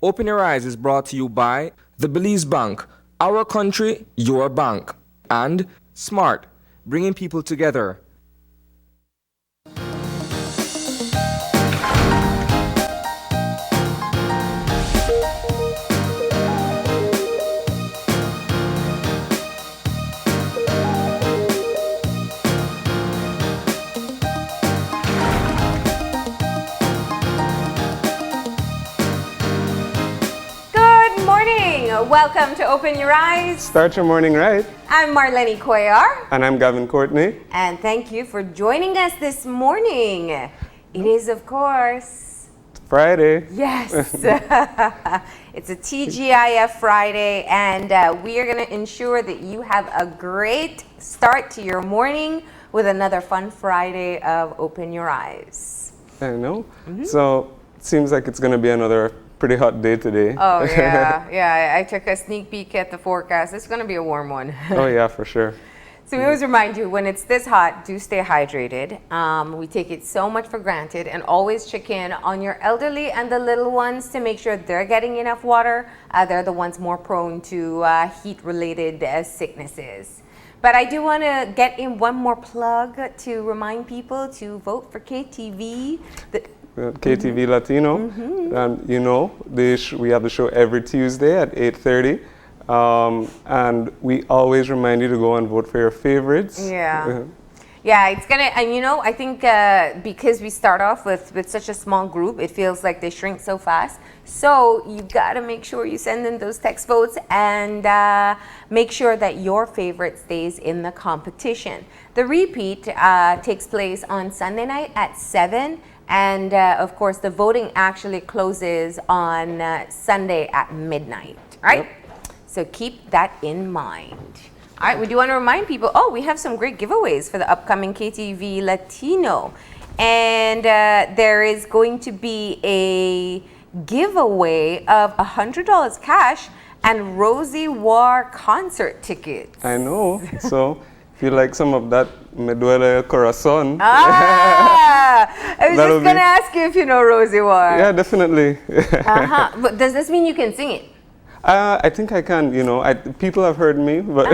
Open Your Eyes is brought to you by the Belize Bank, our country, your bank, and SMART, bringing people together. Welcome to Open Your Eyes. Start your morning right. I'm Marlene Cuellar. And I'm Gavin Courtney. And thank you for joining us this morning. It is, of course, Friday. Yes. It's a TGIF Friday, and we are going to ensure that you have a great start to your morning with another fun Friday of Open Your Eyes. I know. So it seems like it's going to be another pretty hot day today. Oh, yeah. Yeah, I took a sneak peek at the forecast. It's going to be a warm one. Oh, yeah, for sure. So we always remind you, when it's this hot, do stay hydrated. We take it so much for granted, and always check in on your elderly and the little ones to make sure they're getting enough water. They're the ones more prone to heat-related sicknesses. But I do want to get in one more plug to remind people to vote for KTV. KTV Latino, and you know, we have the show every Tuesday at 8:30, and we always remind you to go and vote for your favorites. Yeah. Yeah, it's gonna, and you know, I think because we start off with such a small group, it feels like they shrink so fast. So you gotta make sure you send in those text votes and make sure that your favorite stays in the competition. The repeat takes place on Sunday night at 7. And of course, the voting actually closes on Sunday at midnight. All right? Yep. So keep that in mind. All right, we do want to remind people, we have some great giveaways for the upcoming KTV Latino. And there is going to be a giveaway of $100 cash and Rosie War concert tickets. I know. So if you like some of that Me Duele El Corazon. I was just going to ask you if you know Rosie War. Yeah, definitely. But does this mean you can sing it? I think I can, you know. People have heard me, but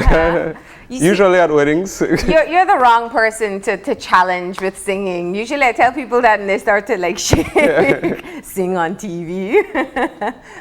usually at weddings. You're the wrong person to challenge with singing. Usually I tell people that and they start to like shake, sing on TV.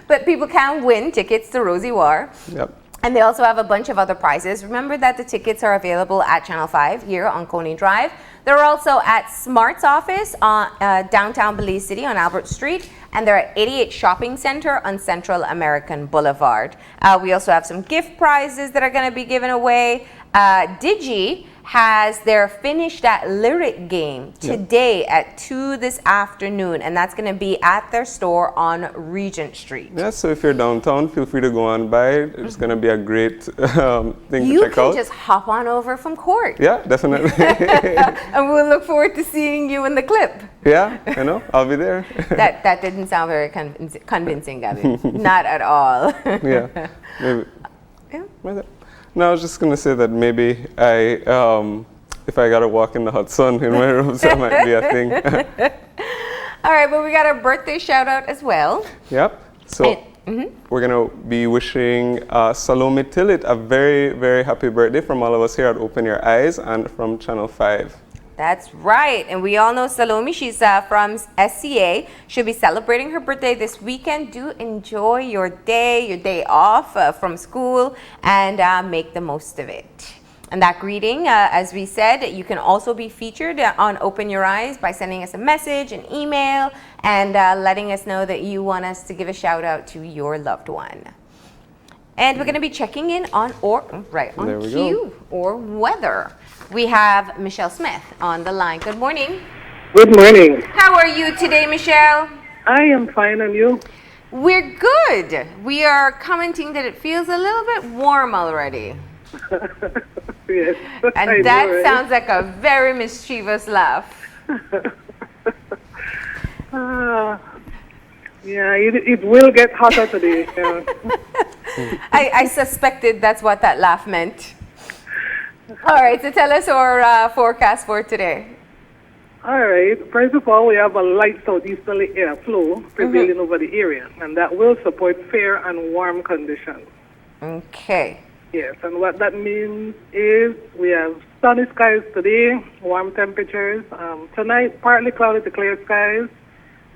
But people can win tickets to Rosie War. Yep. And they also have a bunch of other prizes. Remember that the tickets are available at Channel 5 here on Coney Drive. They're also at Smart's office on downtown Belize City on Albert Street. And they're at 88 Shopping Center on Central American Boulevard. We also have some gift prizes that are going to be given away. Digi has their Finish That Lyric game today at 2 this afternoon, and that's going to be at their store on Regent Street. Yeah, so if you're downtown, feel free to go on by. It's going to be a great thing to check out. You can just hop on over from court. Yeah, definitely. And we'll look forward to seeing you in the clip. Yeah, I know. I'll be there. That didn't sound very convincing, Gabby. Not at all. Yeah, maybe. Yeah. No, I was just going to say that maybe if I got to walk in the hot sun in my room, that might be a thing. All right, but we got a birthday shout out as well. Yep. So we're going to be wishing Salome Tillit a very, very happy birthday from all of us here at Open Your Eyes and from Channel 5. That's right. And we all know Salome. She's from SCA. She'll be celebrating her birthday this weekend. Do enjoy your day off from school, and make the most of it. And that greeting, as we said, you can also be featured on Open Your Eyes by sending us a message, an email, and letting us know that you want us to give a shout out to your loved one. And we're going to be checking in on Q or weather. We have Michelle Smith on the line. Good morning. Good morning. How are you today, Michelle? I am fine, and you? We're good. We are commenting that it feels a little bit warm already. Yes. And that sounds like a very mischievous laugh. Yeah, it will get hotter today. Yeah. I suspected that's what that laugh meant. All right, so tell us our forecast for today. All right. First of all, we have a light southeasterly air flow prevailing over the area, and that will support fair and warm conditions. Okay. Yes, and what that means is we have sunny skies today, warm temperatures. Tonight, partly cloudy to clear skies,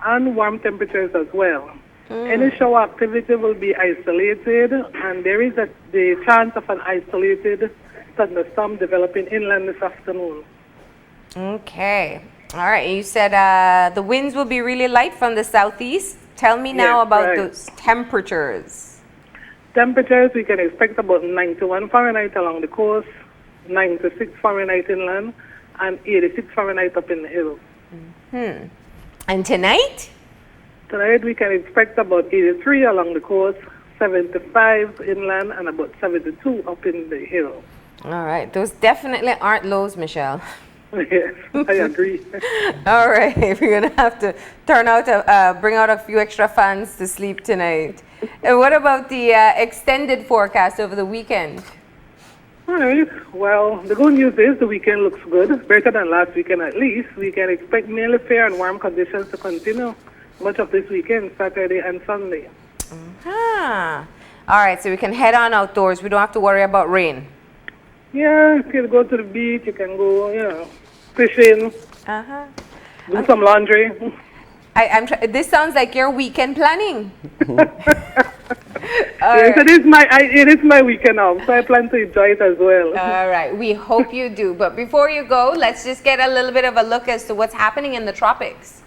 and warm temperatures as well. Any shower activity will be isolated, and there is the chance of an isolated thunderstorm developing inland this afternoon. Okay. All right. You said the winds will be really light from the southeast. Tell me now Yes, about right. those temperatures. Temperatures, we can expect about 91 Fahrenheit along the coast, 96 Fahrenheit inland, and 86 Fahrenheit up in the hills. And tonight? Tonight, we can expect about 83 along the coast, 75 inland, and about 72 up in the hills. All right. Those definitely aren't lows, Michelle. Yes, I agree. All right. We're going to have to bring out a few extra fans to sleep tonight. And what about the extended forecast over the weekend? All right. Well, the good news is the weekend looks good, better than last weekend at least. We can expect nearly fair and warm conditions to continue much of this weekend, Saturday and Sunday. Ah. All right. So we can head on outdoors. We don't have to worry about rain. Yeah, you can go to the beach, you can go, fishing, Uh-huh. do some laundry. This sounds like your weekend planning. Yes, it is my weekend off, so I plan to enjoy it as well. All right. We hope you do. But before you go, let's just get a little bit of a look as to what's happening in the tropics.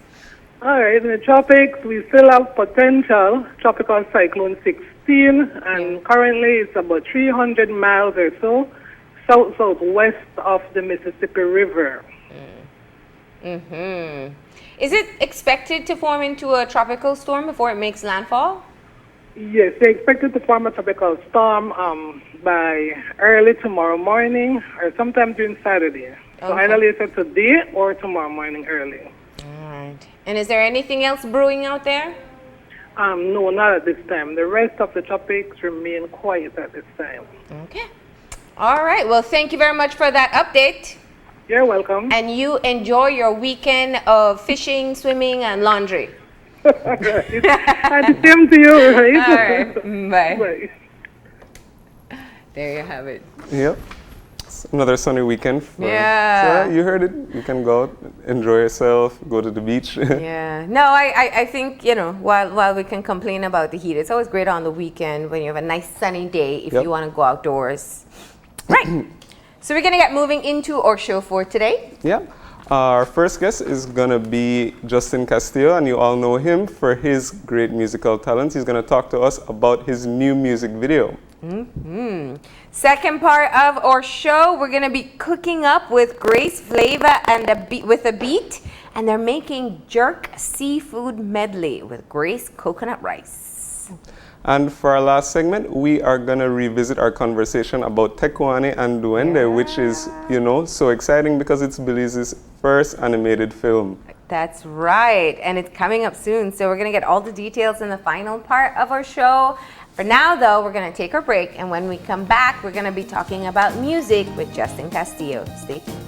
All right, in the tropics, we still have potential tropical cyclone 16, and currently it's about 300 miles or so south-southwest of the Mississippi River. Is it expected to form into a tropical storm before it makes landfall? Yes, they expect it to form a tropical storm by early tomorrow morning or sometime during Saturday. So Okay. either later today or tomorrow morning early. All right. And is there anything else brewing out there? No, not at this time. The rest of the tropics remain quiet at this time. Okay. All right. Well, thank you very much for that update. You're welcome. And you enjoy your weekend of fishing, swimming, and laundry. And the same to you, right? All right. Bye. Bye. There you have it. Yep. It's another sunny weekend. Yeah. So, you heard it. You can go out, enjoy yourself, go to the beach. Yeah. No, I think, while we can complain about the heat, it's always great on the weekend when you have a nice sunny day if Yep. you want to go outdoors. Right. So we're going to get moving into our show for today. Yeah. Our first guest is going to be Justin Castillo, and you all know him for his great musical talents. He's going to talk to us about his new music video. Second part of our show, we're going to be cooking up with Grace Flava and with a beat, and they're making jerk seafood medley with Grace coconut rice. And for our last segment, we are going to revisit our conversation about Tecuani and Duende, which is, so exciting because it's Belize's first animated film. That's right, and it's coming up soon, so we're going to get all the details in the final part of our show. For now, though, we're going to take our break, and when we come back, we're going to be talking about music with Justin Castillo. Stay tuned.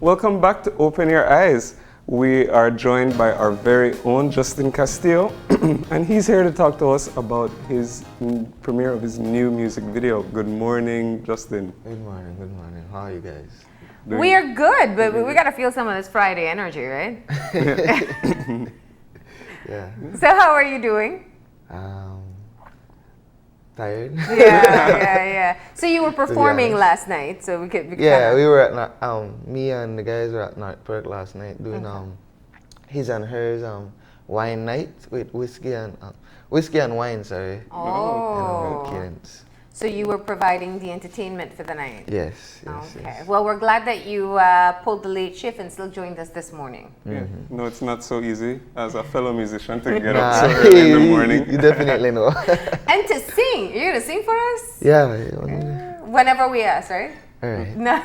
welcome back to Open Your Eyes. We are joined by our very own Justin Castillo, and he's here to talk to us about his premiere of his new music video. Good morning, Justin. Good morning, good morning. How are you guys? We are good, but we got to feel some of this Friday energy, right? Yeah. So how are you doing? Tired? Yeah. So you were performing honest. last night, so we could. Yeah, we were at me and the guys were at North Perk last night doing his and hers wine night with whiskey and wine. Sorry. Oh. And cadence. So you were providing the entertainment for the night. Yes. Okay. Yes. Well, we're glad that you pulled the late shift and still joined us this morning. Yeah. No, it's not so easy as a fellow musician to get Nah, up so early in the morning. you definitely know. And to sing. You're going to sing for us? Yeah. Whenever we ask, right? All right. No.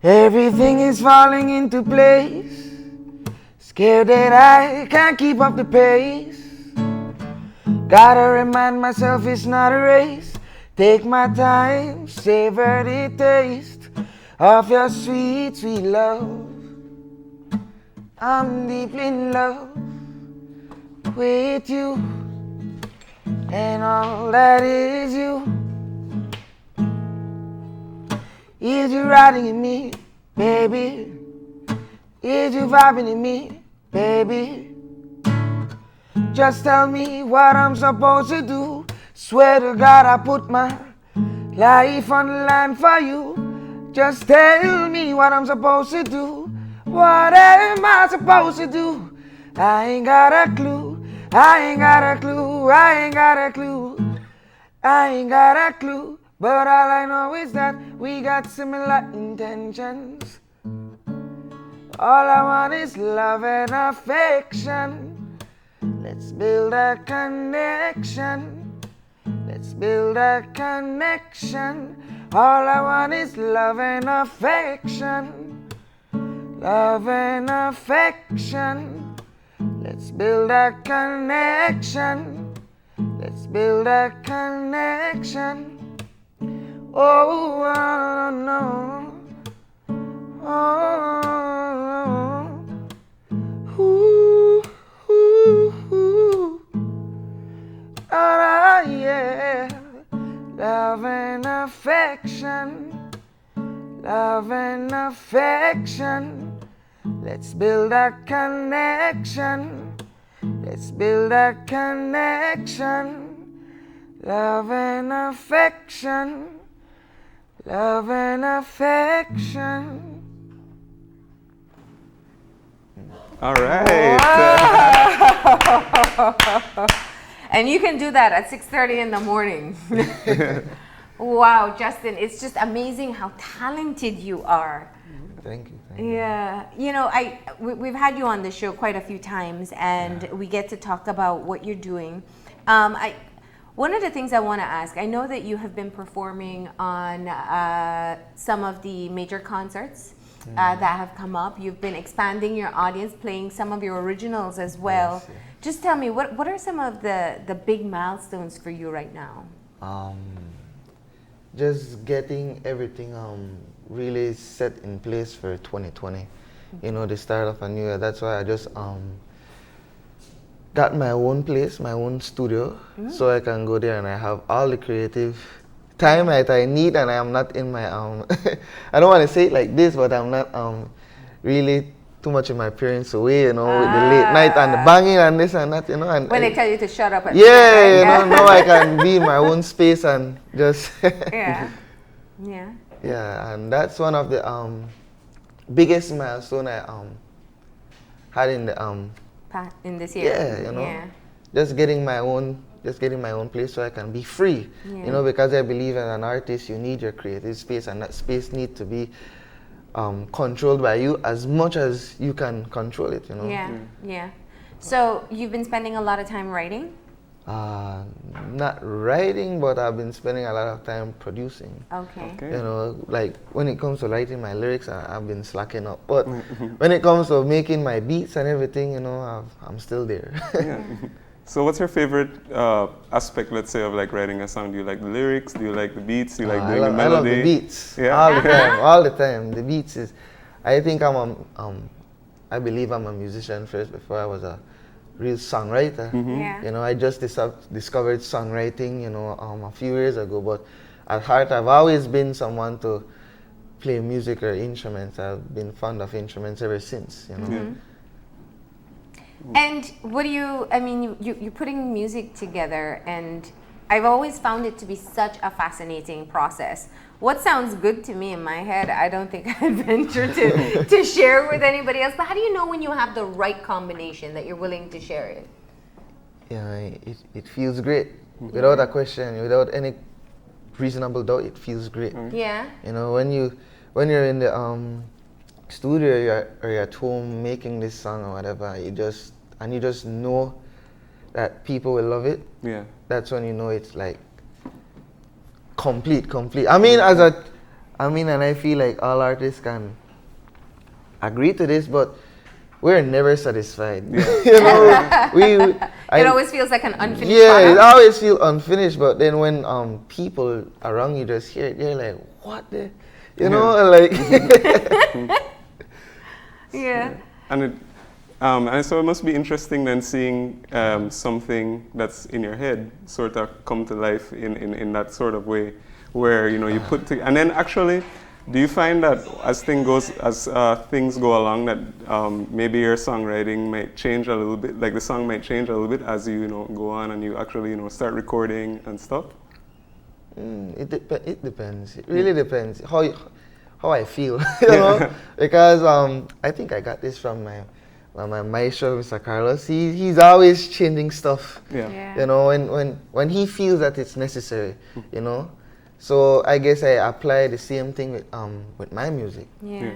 Everything is falling into place. Scared that I can't keep up the pace. Gotta remind myself it's not a race. Take my time, savor the taste of your sweet, sweet love. I'm deeply in love with you, and all that is you. Is you riding in me, baby? Is you vibing in me, baby? Just tell me what I'm supposed to do. Swear to God I put my life on the line for you. Just tell me what I'm supposed to do. What am I supposed to do? I ain't got a clue. I ain't got a clue. I ain't got a clue. I ain't got a clue. But all I know is that we got similar intentions. All I want is love and affection. Let's build a connection. Let's build a connection. All I want is love and affection. Love and affection. Let's build a connection. Let's build a connection. Oh, no. Oh, ooh, ooh, ooh. Oh, yeah. Love and affection. Love and affection. Let's build a connection. Let's build a connection. Love and affection. Love and affection. All right. And you can do that at 6:30 in the morning. Wow, Justin, it's just amazing how talented you are. Thank you. Yeah, you know, we've had you on the show quite a few times, and we get to talk about what you're doing. One of the things I want to ask, I know that you have been performing on some of the major concerts that have come up. You've been expanding your audience, playing some of your originals as well. Yes, yeah. Just tell me, what are some of the big milestones for you right now? Just getting everything really set in place for 2020. You know, the start of a new year. That's why I just got my own place, my own studio, so I can go there and I have all the creative time that I need, and I am not in my I don't want to say it like this, but I'm not really too much in my parents' way, you know, with the late night and the banging and this and that, you know. And When they tell you to shut up at yeah, you know, now I can be in my own space and just Yeah. yeah, and that's one of the biggest milestone I had in the In this year. yeah, you know, Yeah. just getting my own place so I can be free. Yeah. You know, because I believe as an artist you need your creative space, and that space need to be controlled by you as much as you can control it, you know. Yeah, yeah. So you've been spending a lot of time writing? Not writing, but I've been spending a lot of time producing. Okay. Okay. You know, like when it comes to writing my lyrics, I've been slacking up. But when it comes to making my beats and everything, you know, I'm still there. Yeah. So what's your favorite aspect, let's say, of like writing a song? Do you like the lyrics? Do you like the beats? Do you like doing the melody? I love the beats. Yeah. All the time. All the time. The beats is. I think I believe I'm a musician first before I was a real songwriter. Yeah. You know, I just discovered songwriting, you know, a few years ago. But at heart, I've always been someone to play music or instruments. I've been fond of instruments ever since. You know. Yeah. And what do you, I mean, you're putting music together, and I've always found it to be such a fascinating process. What sounds good to me in my head, I don't think I'd venture to share with anybody else. But how do you know when you have the right combination that you're willing to share it? Yeah, it feels great. Without a question, without any reasonable doubt, it feels great. Yeah. You know, when you're in the studio or you're at home making this song or whatever, you just know that people will love it. Yeah. That's when you know it's like complete. I mean, and I feel like all artists can agree to this, but we're never satisfied. You know, It always feels like an unfinished yeah, it product. always feels unfinished. But then when people around you just hear it, they're like, "What the," you know, like. Yeah. And so it must be interesting then seeing something that's in your head sort of come to life in that sort of way, where you know you put and then actually, do you find that as things go along that maybe your songwriting might change a little bit, like the song might change a little bit as you know go on and you actually start recording and stuff? It depends. It really depends how I feel, you know, because I think I got this from my maestro, Mr. Carlos. He's always changing stuff. Yeah. You know, when he feels that it's necessary, you know. So I guess I apply the same thing with my music. Yeah.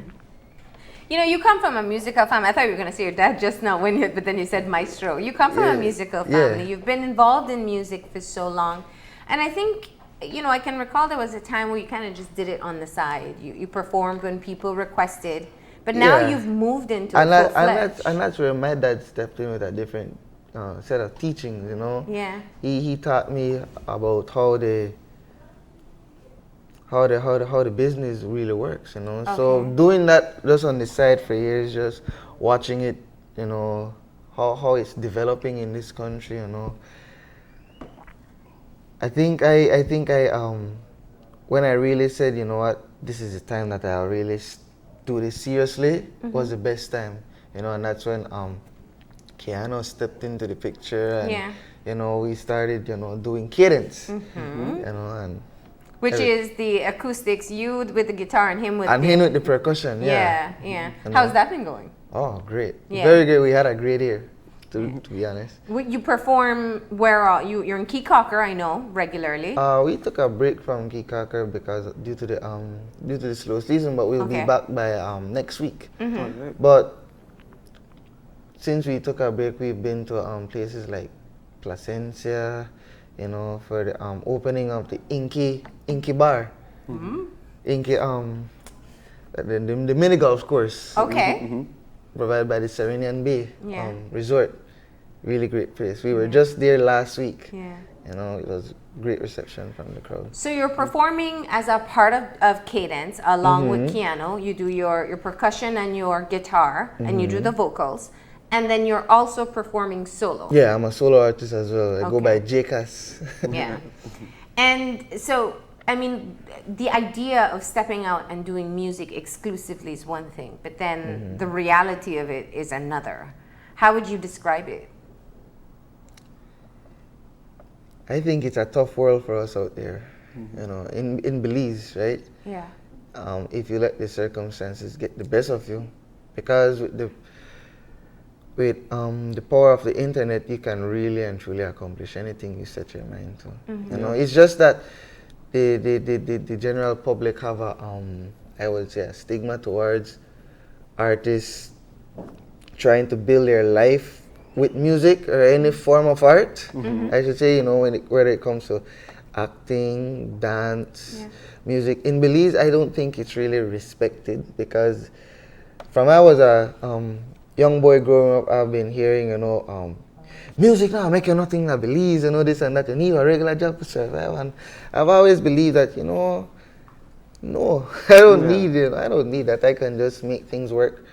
You know, you come from a musical family. I thought you were going to say your dad just now, but then you said maestro. You come from a musical family. Yeah. You've been involved in music for so long. And I think, you know, I can recall there was a time where you kind of just did it on the side. You performed when people requested. But now Yeah. you've moved into And a full-fledged. that's where my dad stepped in with a different set of teachings, you know. Yeah. He taught me about how the business really works, you know. So Okay. doing that just on the side for years, just watching it, you know, how it's developing in this country, you know. I think when I really said, you know what, this is the time that I'll really do this seriously, was the best time, you know, and that's when Keanu stepped into the picture, and Yeah. you know, we started, you know, doing cadence, you know, and Which is the acoustics, you with the guitar and him with and the... him with the percussion, Yeah, yeah. And How's that been going? Oh, great, Yeah. very great. We had a great year, to be honest. You perform where all? You're in Key Cocker, I know, regularly. We took a break from Kikaker because due to the slow season, but we'll Okay. be back by next week. Alright. But since we took a break, we've been to places like Placencia, you know, for the opening of the Inky Bar, Inky the mini golf course Okay. provided by the Serenian Bay Yeah. Resort. Really great place. We were just there last week. Yeah. You know, it was great reception from the crowd. So you're performing as a part of Cadence along with Keanu. You do your percussion and your guitar, and you do the vocals. And then you're also performing solo. Yeah, I'm a solo artist as well. I go by Okay. Jcas. Yeah. And so, I mean, the idea of stepping out and doing music exclusively is one thing, but then the reality of it is another. How would you describe it? I think it's a tough world for us out there, you know, in Belize, right? Yeah. If you let the circumstances get the best of you, because with the power of the internet, you can really and truly accomplish anything you set your mind to. You know, it's just that the general public have I would say, a stigma towards artists trying to build their life with music or any form of art. I should say, whether it comes to acting, dance, music. In Belize, I don't think it's really respected because from I was a young boy growing up, I've been hearing, music now make you nothing in Belize, this and that. You need a regular job to survive. And I've always believed that, no, I don't need it. I don't need that. I can just make things work.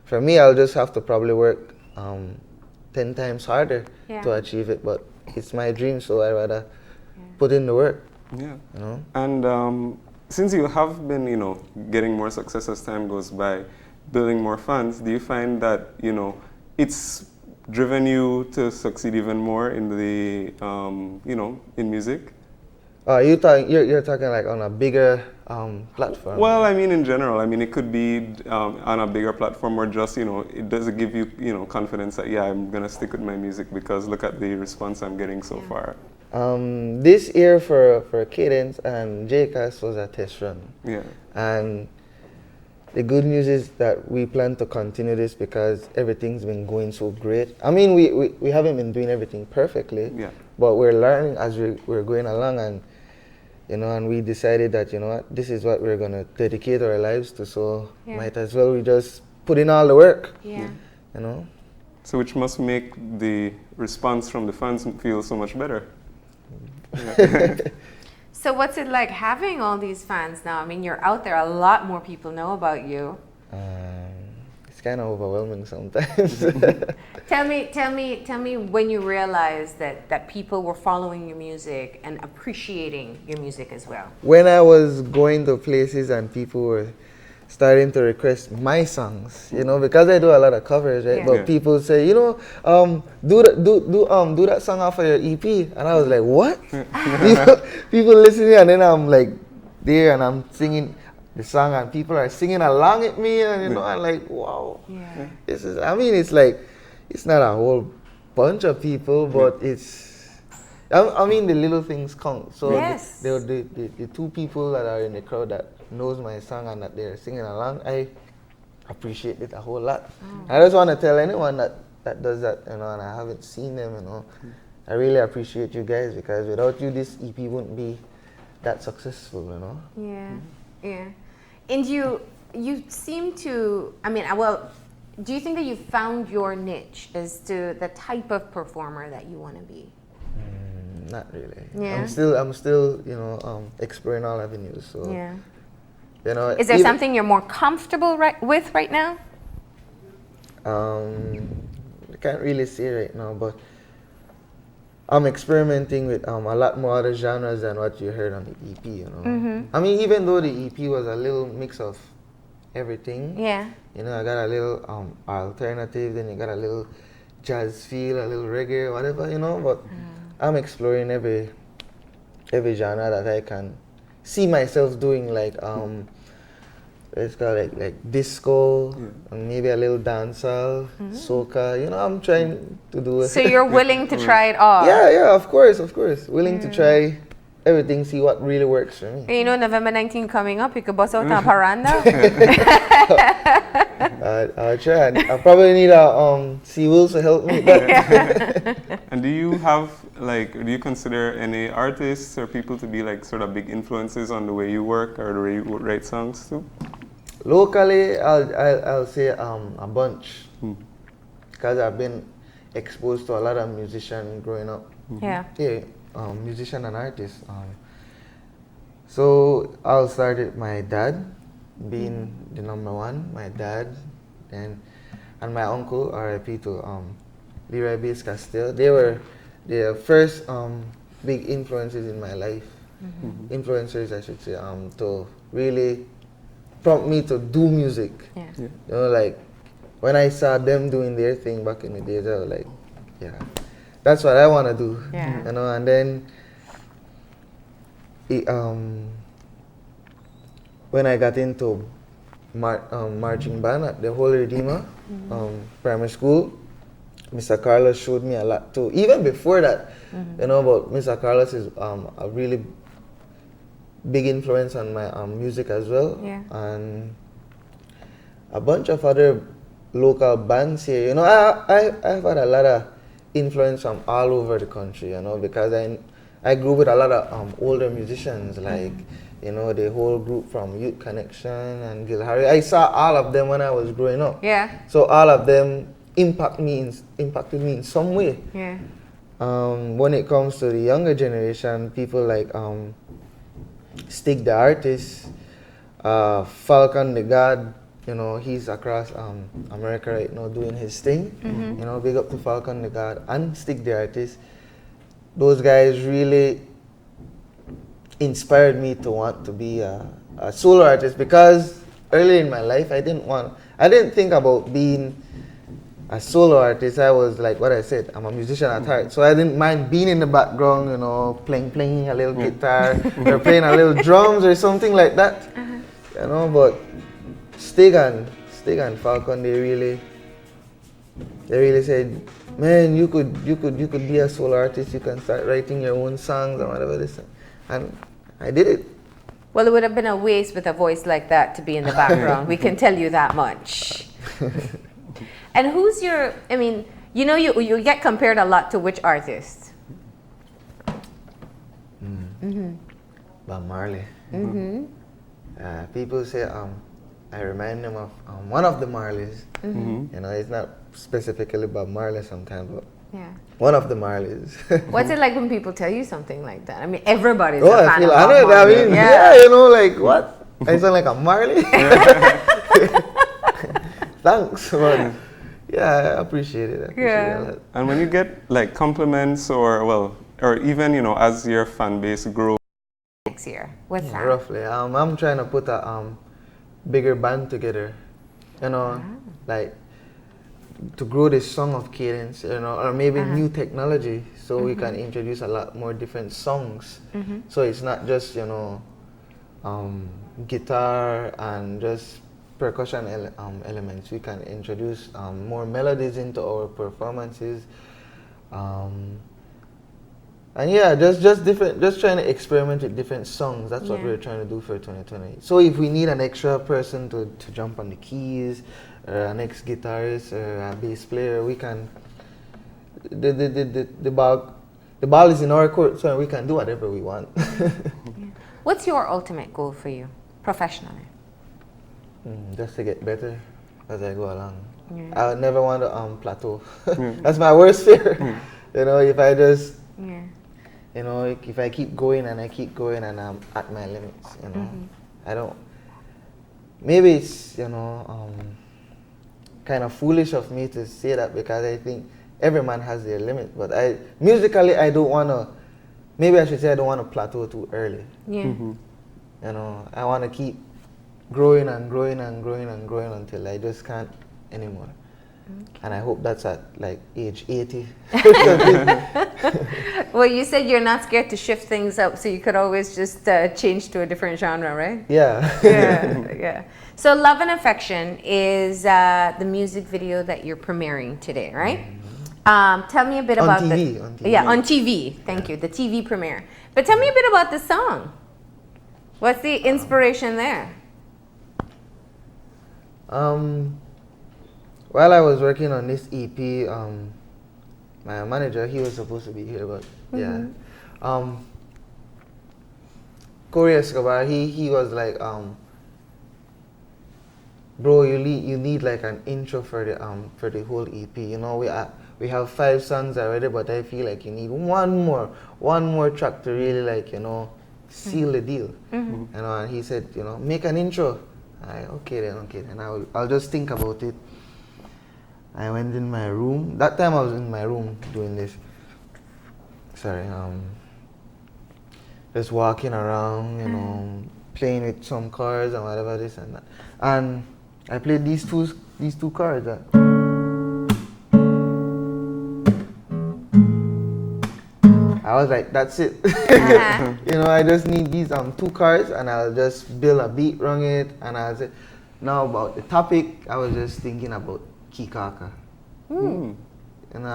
For me, I'll just have to probably work 10 times harder to achieve it. But it's my dream, so I rather put in the work. Yeah. And since you have been, getting more success as time goes by, building more fans, do you find that, it's driven you to succeed even more in the, in music? You're talking like on a bigger platform? Well, I mean in general. I mean it could be on a bigger platform or just, it does give you, confidence that, I'm going to stick with my music because look at the response I'm getting so far. This year for Cadence and JCast was a test run. Yeah. And the good news is that we plan to continue this because everything's been going so great. I mean, we haven't been doing everything perfectly, but we're learning as we're going along, and and we decided that this is what we're gonna dedicate our lives to. So might as well we just put in all the work. So which must make the response from the fans feel so much better. So what's it like having all these fans now? I mean, you're out there. A lot more people know about you. It's kind of overwhelming sometimes. Tell me when you realized that people were following your music and appreciating your music as well. When I was going to places and people were starting to request my songs, because I do a lot of covers, right? But people say, do that song off of your EP, and I was like, what? people listening, and then I'm like there and I'm singing the song, and people are singing along with me, and I'm like, wow, this is. I mean, it's like it's not a whole bunch of people, but it's. I mean, the little things count. So the two people that are in the crowd that knows my song and that they're singing along, I appreciate it a whole lot. I just want to tell anyone that does that, and I haven't seen them, I really appreciate you guys because without you, this EP wouldn't be that successful, Yeah. And you seem to, do you think that you found your niche as to the type of performer that you want to be? Not really. Yeah. I'm still, exploring all avenues. So. Yeah. Is there something you're more comfortable with right now? I can't really say right now, but I'm experimenting with a lot more other genres than what you heard on the EP. I mean, even though the EP was a little mix of everything. Yeah. I got a little alternative, then you got a little jazz feel, a little reggae, whatever, but I'm exploring every genre that I can see myself doing, like it's called like disco, and maybe a little dancehall, soca. I'm trying to do it. So you're willing to try it all? Yeah, of course. Willing to try everything, see what really works for me. November 19 coming up, you could bust out a paranda. I'll try. I probably need a C Wills to help me. And do you consider any artists or people to be sort of big influences on the way you work or the way you write songs too? Locally, I'll say a bunch, because I've been exposed to a lot of musicians growing up. Yeah. Musician and artists. So I'll start with my dad being the number one. My dad, and my uncle, R.I.P. to Leroy Bass Castillo. They were the first big influences in my life. Influencers, I should say, to really prompt me to do music. Yeah. When I saw them doing their thing back in the days, I was like, that's what I want to do. Yeah. And then when I got into marching band at the Holy Redeemer primary school, Mr. Carlos showed me a lot too. Even before that, but Mr. Carlos is a really big influence on my music as well. Yeah. And a bunch of other local bands here. You know, I've had a lot of influence from all over the country, you know, because I grew with a lot of older musicians, like, you know, the whole group from Youth Connection and Gil Harry. I saw all of them when I was growing up. Yeah. So all of them impacted me in some way. Yeah. When it comes to the younger generation, people like Stig the Artist, Falcon the God, you know, he's across America right now doing his thing. You know, big up to Falcon the God and Stig the Artist. Those guys really inspired me to want to be a solo artist, because early in my life I didn't think about being a solo artist. I was like what I said, I'm a musician at heart, so I didn't mind being in the background, you know, playing a little guitar or playing a little drums or something like that. You know, but Stig and Falcon, they really said, man, you could be a solo artist, you can start writing your own songs and whatever this, and I did it. Well, it would have been a waste with a voice like that to be in the background. We can tell you that much. And who's your, I mean, you know, you get compared a lot to which artist? Bob Marley. People say I remind them of one of the Marleys. You know, it's not specifically Bob Marley sometimes, but Yeah. one of the Marleys. What's it like when people tell you something like that? I mean, everybody's Oh, a I fan feel of Bob honored. I Marley. mean, yeah, you know, like what? I sound like a Marley. Thanks, but yeah, I appreciate it. I appreciate Yeah. that. And when you get like compliments or even, you know, as your fan base grows, Next year. What's that? Roughly, I'm trying to put a bigger band together, you know, like to grow this song of cadence, you know, or maybe new technology, so we can introduce a lot more different songs. So it's not just, you know, guitar and just percussion elements. We can introduce more melodies into our performances. And yeah, just different, just trying to experiment with different songs. That's what Yeah. we're trying to do for 2020. So if we need an extra person to jump on the keys, or an ex guitarist or a bass player, we can. The ball is in our court, so we can do whatever we want. What's your ultimate goal for you professionally? Just to get better as I go along. Yeah. I would never want to plateau. That's my worst fear. You know, if I just, Yeah. you know, if I keep going and I keep going and I'm at my limits, you know, I don't. Maybe it's, you know, kind of foolish of me to say that, because I think every man has their limit. But musically, I don't want to. Maybe I should say I don't want to plateau too early. Yeah. You know, I want to keep growing and growing and growing and growing until I just can't anymore. And I hope that's at like age 80. Well, you said you're not scared to shift things up, so you could always just change to a different genre, right? Yeah. Yeah, yeah. So Love and Affection is the music video that you're premiering today, right? Tell me a bit about TV, on TV. Yeah, on TV. Thank you, the TV premiere. But tell me a bit about the song. What's the inspiration there? While I was working on this EP, my manager, he was supposed to be here, but yeah. Corey Escobar, he was like, bro, you need like an intro for the whole EP. You know, we have 5 songs already, but I feel like you need one more track to really, like, you know, seal the deal. You know, and he said, you know, make an intro. Okay then, I'll just think about it. I went in my room. That time I was in my room doing this. Sorry, just walking around, you know, playing with some cards and whatever this and that. And I played these two cards. I was like, that's it. You know, I just need these 2 cards, and I'll just build a beat around it. And I'll say, now about the topic, I was just thinking about Kikaka. And when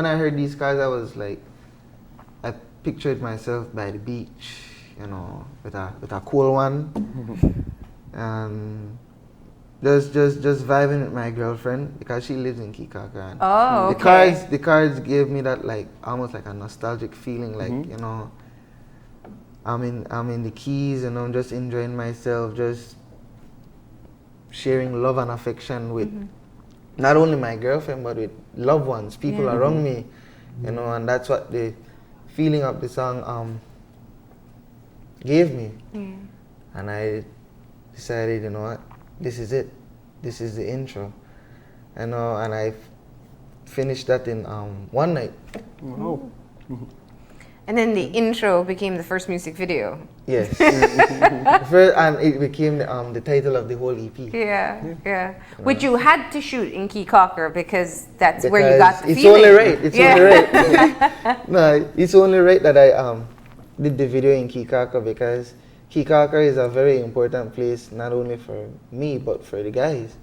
I heard these cards, I was like, I pictured myself by the beach, you know, with a cool one, and just vibing with my girlfriend because she lives in Kikaka. And Oh, the okay. cards gave me that like almost like a nostalgic feeling, like you know, I'm in the Keys and I'm just enjoying myself, just sharing love and affection with not only my girlfriend but with loved ones, people around me, you know, and that's what the feeling of the song gave me. And I decided, you know what, this is it. This is the intro. You know, and I finished that in one night. Wow. And then the intro became the first music video. Yes. And it became the title of the whole EP. Yeah. Which you had to shoot in Keycocker because that's where you got the it's feeling. only right. It's only right. No, it's only right that I did the video in Kikaka because Kikaka is a very important place not only for me but for the guys.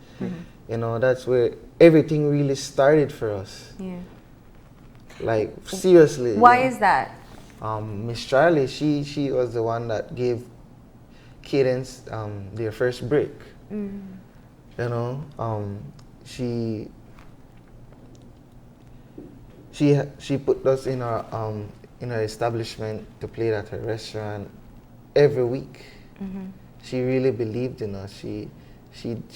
You know, that's where everything really started for us. Yeah. Like seriously. Why you know. is that? Miss Charlie, she was the one that gave Cadence their first break. You know, she put us in our establishment to play at her restaurant every week. She really believed in us. She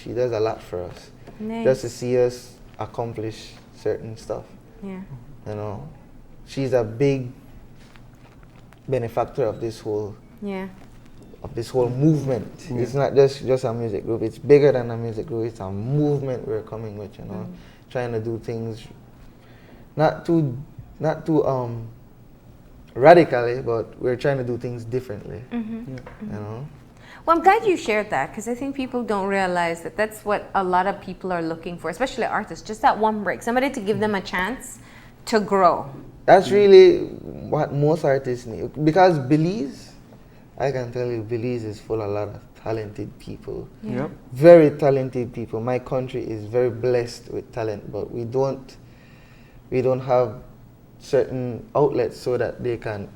does a lot for us. Nice. Just to see us accomplish certain stuff. Yeah. You know, she's a big benefactor of this whole movement. It's not just a music group. It's bigger than a music group. It's a movement we're coming with. You know, trying to do things not too radically, but we're trying to do things differently. You know. Well, I'm glad you shared that because I think people don't realize that that's what a lot of people are looking for, especially artists, just that one break, somebody to give them a chance to grow. That's really what most artists need. Because Belize, I can tell you, Belize is full of a lot of talented people. Yep. Very talented people. My country is very blessed with talent, but we don't have certain outlets so that they can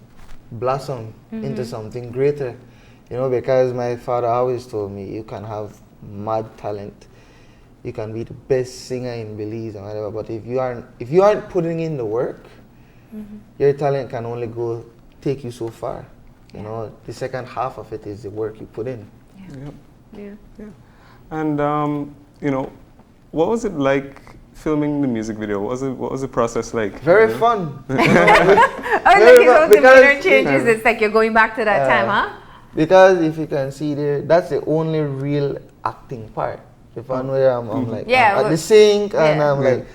blossom into something greater. You know, because my father always told me, you can have mad talent, you can be the best singer in Belize or whatever, but if you aren't putting in the work, your talent can only take you so far. You know, the second half of it is the work you put in. Yep. Yeah. And you know, what was it like filming the music video? What was the process like? Very fun. Oh, look at those interchanges. It's like you're going back to that time, huh? Because if you can see there, that's the only real acting part. The one where I'm like at the sink and I'm like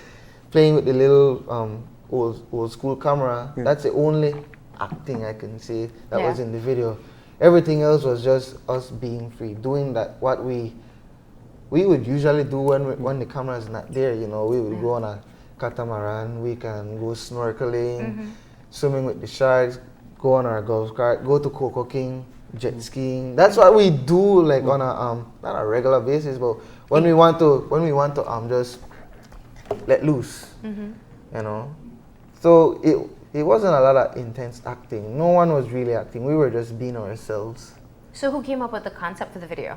playing with the little old school camera. That's the only acting I can say that was in the video. Everything else was just us being free, doing that what we would usually do when the camera is not there. You know, we would go on a catamaran, we can go snorkeling, swimming with the sharks, go on our golf cart, go to Coco King, jet skiing. That's what we do, like on a not a regular basis, but when we want to just let loose, you know. So it wasn't a lot of intense acting. No one was really acting. We were just being ourselves. So who came up with the concept for the video?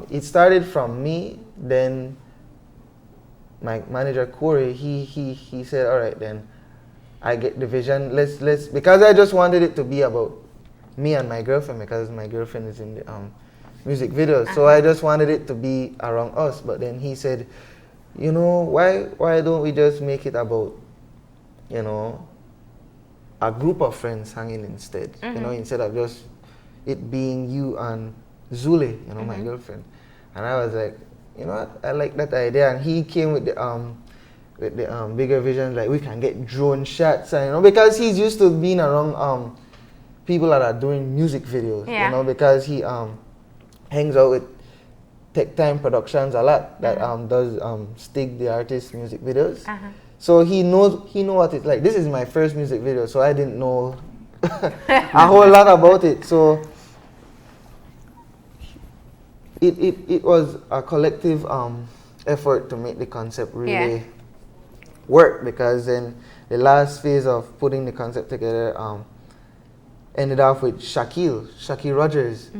It started from me. Then my manager Corey, he said, all right, then I get the vision. Let's because I just wanted it to be about me and my girlfriend because my girlfriend is in the music video. So I just wanted it to be around us. But then he said, you know, why don't we just make it about, you know, a group of friends hanging instead? You know, instead of just it being you and Zule, you know, my girlfriend. And I was like, you know what, I like that idea. And he came with the bigger vision, like we can get drone shots, and you know, because he's used to being around people that are doing music videos, you know, because he hangs out with Tech Time Productions a lot that does Stig the artist music videos. So he knows what it's like. This is my first music video, so I didn't know a whole lot about it. So it was a collective effort to make the concept really work, because in the last phase of putting the concept together, ended off with Shaquille Rogers,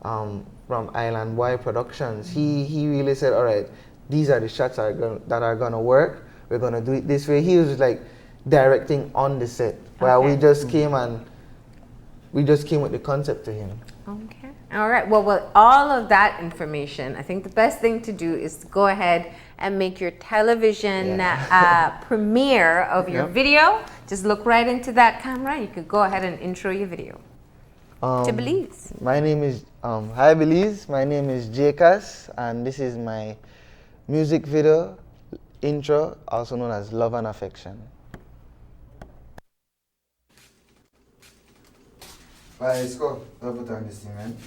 from Island Boy Productions. He really said, all right, these are the shots that are gonna work. We're gonna do it this way. He was like directing on the set, while we just came with the concept to him. Okay. All right. Well, with all of that information, I think the best thing to do is to go ahead and make your television premiere of your video. Just look right into that camera. You could go ahead and intro your video to Belize. My name is, hi Belize, my name is Jacas, and this is my music video intro, also known as Love and Affection. Alright, let's go. Double time this thing, man.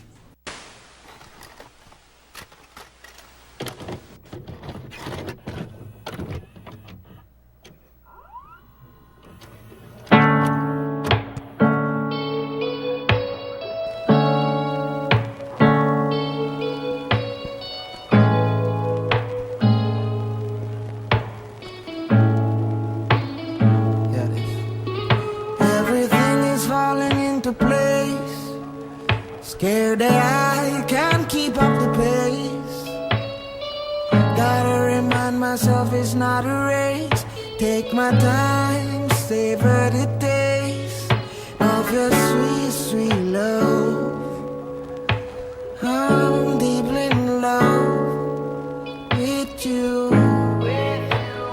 Scared that I can't keep up the pace. Gotta remind myself it's not a race. Take my time, savor the taste of your sweet, sweet love. I'm deeply in love with you.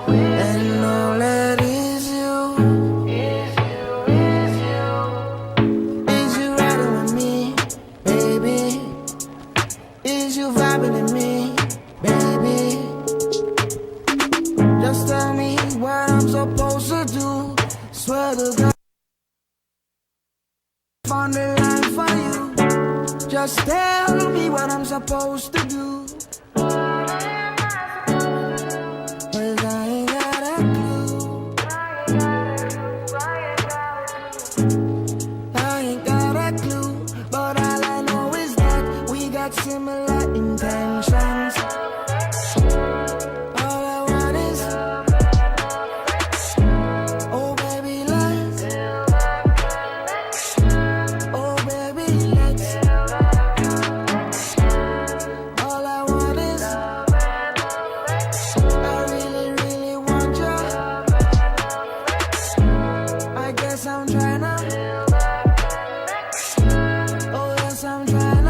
And all that is you. Is you riding with me? Baby, is you vibing in me, baby? Just tell me what I'm supposed to do. Swear to God, on the line for you. Just tell me what I'm supposed to do. 'Cause I ain't got a clue. I ain't got a clue, but all I know is that we got similar intentions. All I want is, oh baby, let's. Oh baby, let's. All I want is, I really, really want you. I guess I'm trying to. Oh yes, I'm trying to.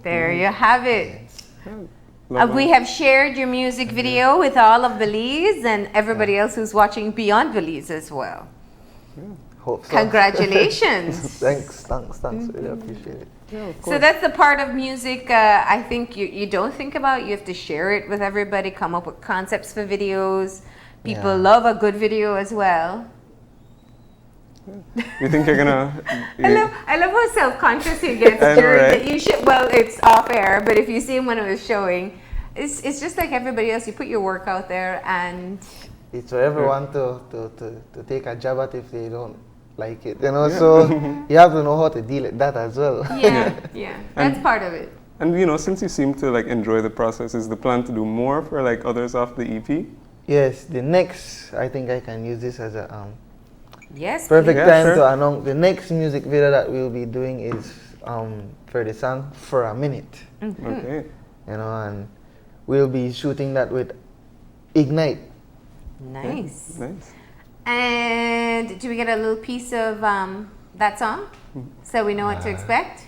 There you have it. We have shared your music video with all of Belize and everybody else who's watching beyond Belize as well. Hope so. Congratulations. Thanks. Really appreciate it. So that's the part of music I think you don't think about. You have to share it with everybody, come up with concepts for videos. People love a good video as well. You think you're gonna? I love how self-conscious he gets I know, during right? the, you should, well, it's off air, but if you see him when it was showing, it's just like everybody else. You put your work out there and It's for everyone to take a jab at if they don't like it, you know. So you have to know how to deal with that as well. yeah, that's part of it. And you know, since you seem to like enjoy the process, is the plan to do more for like others off the EP? Yes, the next, I think I can use this as a Yes, perfect Yeah, time sure. to announce the next music video that we'll be doing is for the song For a Minute. Okay. You know, and we'll be shooting that with Ignite. Nice. Nice. And do we get a little piece of that song so we know what to expect?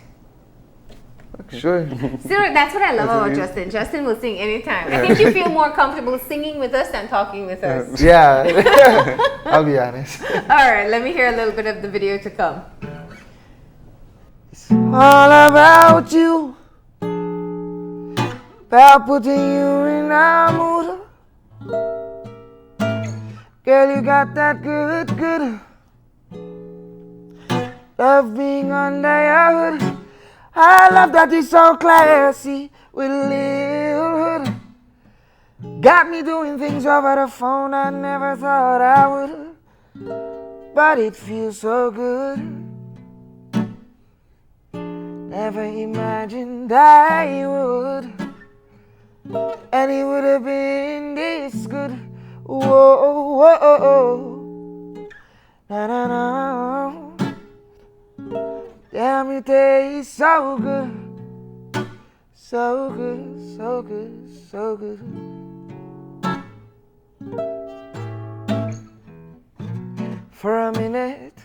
Sure. So that's what I love about Justin. Justin will sing anytime. I think you feel more comfortable singing with us than talking with us. Yeah. I'll be honest. All right, let me hear a little bit of the video to come. All about you. About putting you in a mood. Girl, you got that good, good. Love being under your hood. I love that you're so classy with a little hood. Got me doing things over the phone I never thought I would. But it feels so good. Never imagined I would. And it would have been this good. Whoa, whoa, whoa. Na na na. Damn, you taste so good. So good, so good, so good. For a minute,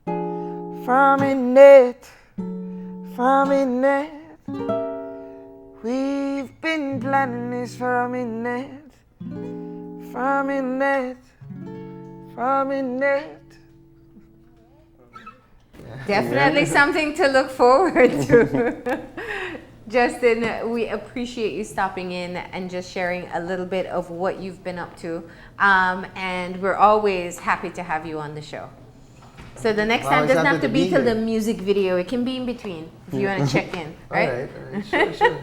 for a minute, for a minute. We've been planning this for a minute. For a minute, for a minute. Definitely something to look forward to. Justin, we appreciate you stopping in and just sharing a little bit of what you've been up to. And we're always happy to have you on the show. So the next time doesn't have to be till the music video. It can be in between if you want to check in, right? All right. Sure, sure.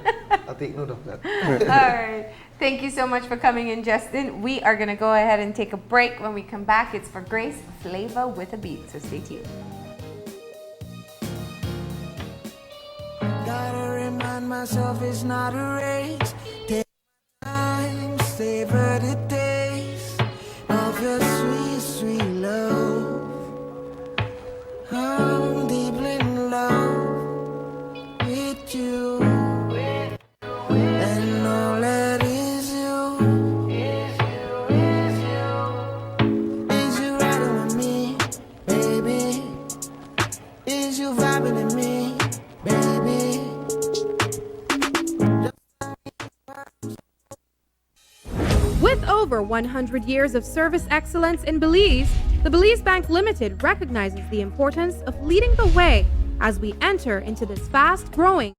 I'll take note of that. All right. Thank you so much for coming in, Justin. We are going to go ahead and take a break. When we come back, it's for Grace Flavor with a Beat. So stay tuned. Gotta remind myself it's not a race. Take time, savor the taste of your sweet, sweet love. I'm deeply in love with you, and all that is you. Is you riding with me, baby? Is you vibing with me, baby? With over 100 years of service excellence in Belize, the Belize Bank Limited recognizes the importance of leading the way as we enter into this fast-growing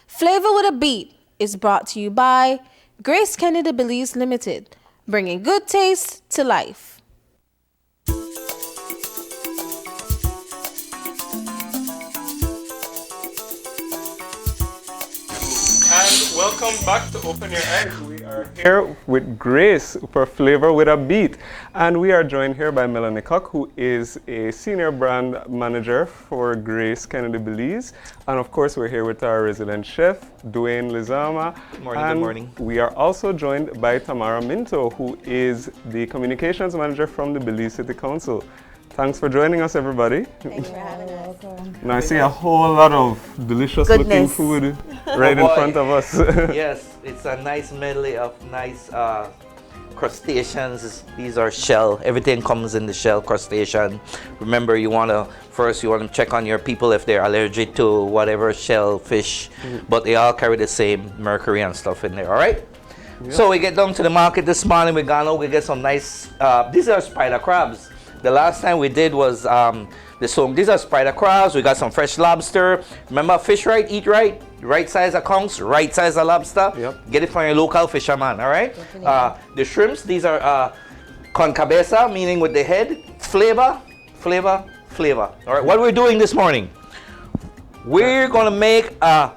Flavor with a Beat is brought to you by Grace Kennedy Belize Limited, bringing good taste to life. And welcome back to Open Your Eyes. We are here with Grace for Flavor with a Beat. And we are joined here by Melanie Cock, who is a senior brand manager for Grace Kennedy Belize. And of course, we're here with our resident chef, Dwayne Lizama. Morning, and good morning. We are also joined by Tamara Minto, who is the communications manager from the Belize City Council. Thanks for joining us, everybody. Thanks for having us. Now I see a whole lot of delicious looking Goodness. food right in boy. front of us. Yes, it's a nice medley of nice crustaceans. These are shell. Everything comes in the shell crustacean. Remember, you want to check on your people if they're allergic to whatever shell fish, but they all carry the same mercury and stuff in there. All right. So we get down to the market this morning. We get some nice. These are spider crabs. The last time we did was these are spider crabs. We got some fresh lobster. Remember, fish right, eat right. Right size of conchs, right size of lobster. Yep. Get it from your local fisherman, all right? The shrimps, these are con cabeza, meaning with the head. Flavor, flavor, flavor. All right, what we're doing this morning, we're gonna make a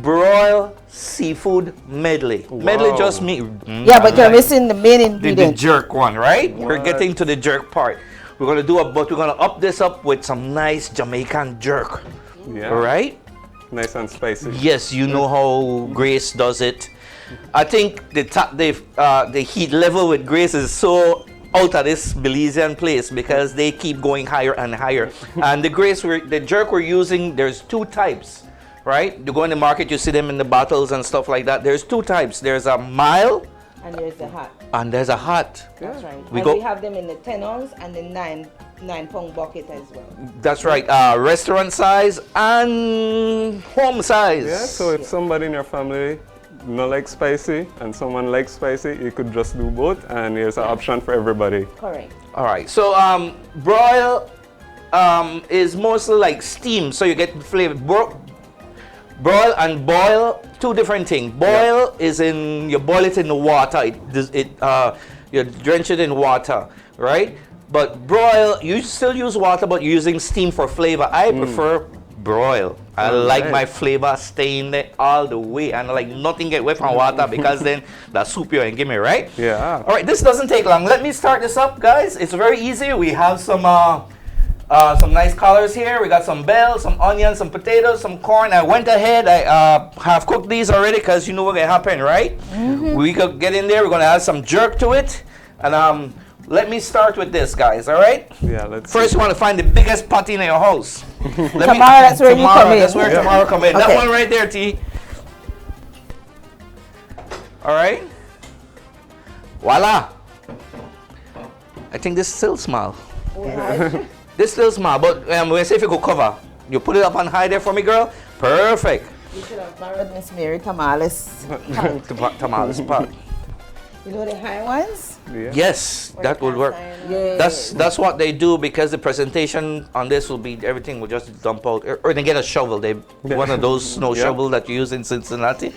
broiled seafood medley. Medley just means Yeah, but you're missing the main the ingredient. jerk one, right? We're getting to the jerk part. We're gonna we're gonna up this up with some nice Jamaican jerk. Yeah. All right? Nice and spicy. Yes, you know how Grace does it. I think the heat level with Grace is so out of this Belizean place because they keep going higher and higher. And the jerk we're using, there's two types, right? You go in the market, you see them in the bottles and stuff like that. There's two types. There's a mild And there's the hot. and there's a hot. That's right. We and go- we have them in the 10 ounce and the 9 pound bucket as well. That's right. Restaurant size and home size. Yeah, so if somebody in your family not like spicy and someone likes spicy, you could just do both and there's an option for everybody. Correct. All right. So broil is mostly like steam, so you get flavor. Broil and boil, two different things. Boil is you boil it in the water. You drench it in water, right? But broil, you still use water, but you're using steam for flavor. I prefer broil. I like Alright. my flavor staying there all the way, and I like nothing get wet from water because then that soup you and give me, right? Yeah. All right, this doesn't take long. Let me start this up, guys. It's very easy. We have some nice colors here. We got some bell, some onions, some potatoes, some corn. I went ahead. I have cooked these already because you know what's gonna happen, right? We could get in there. We're gonna add some jerk to it, and let me start with this, guys. All right. Yeah, let's First, you want to find the biggest pot in your house. Tomorrow, that's where you come in. That's where Yeah. tomorrow come in. That Okay. one right there, T. All right. Voila. I think this still small. This still small, but we say if you go cover, you put it up on high there for me, girl. Perfect. You should have borrowed Miss Mary Tamales. Tamales pot. You know the high ones? Yeah. Yes, that would work. Yeah. That's what they do because the presentation on this will be everything will just dump out or they get a shovel. They one of those snow Yeah. shovel that you use in Cincinnati.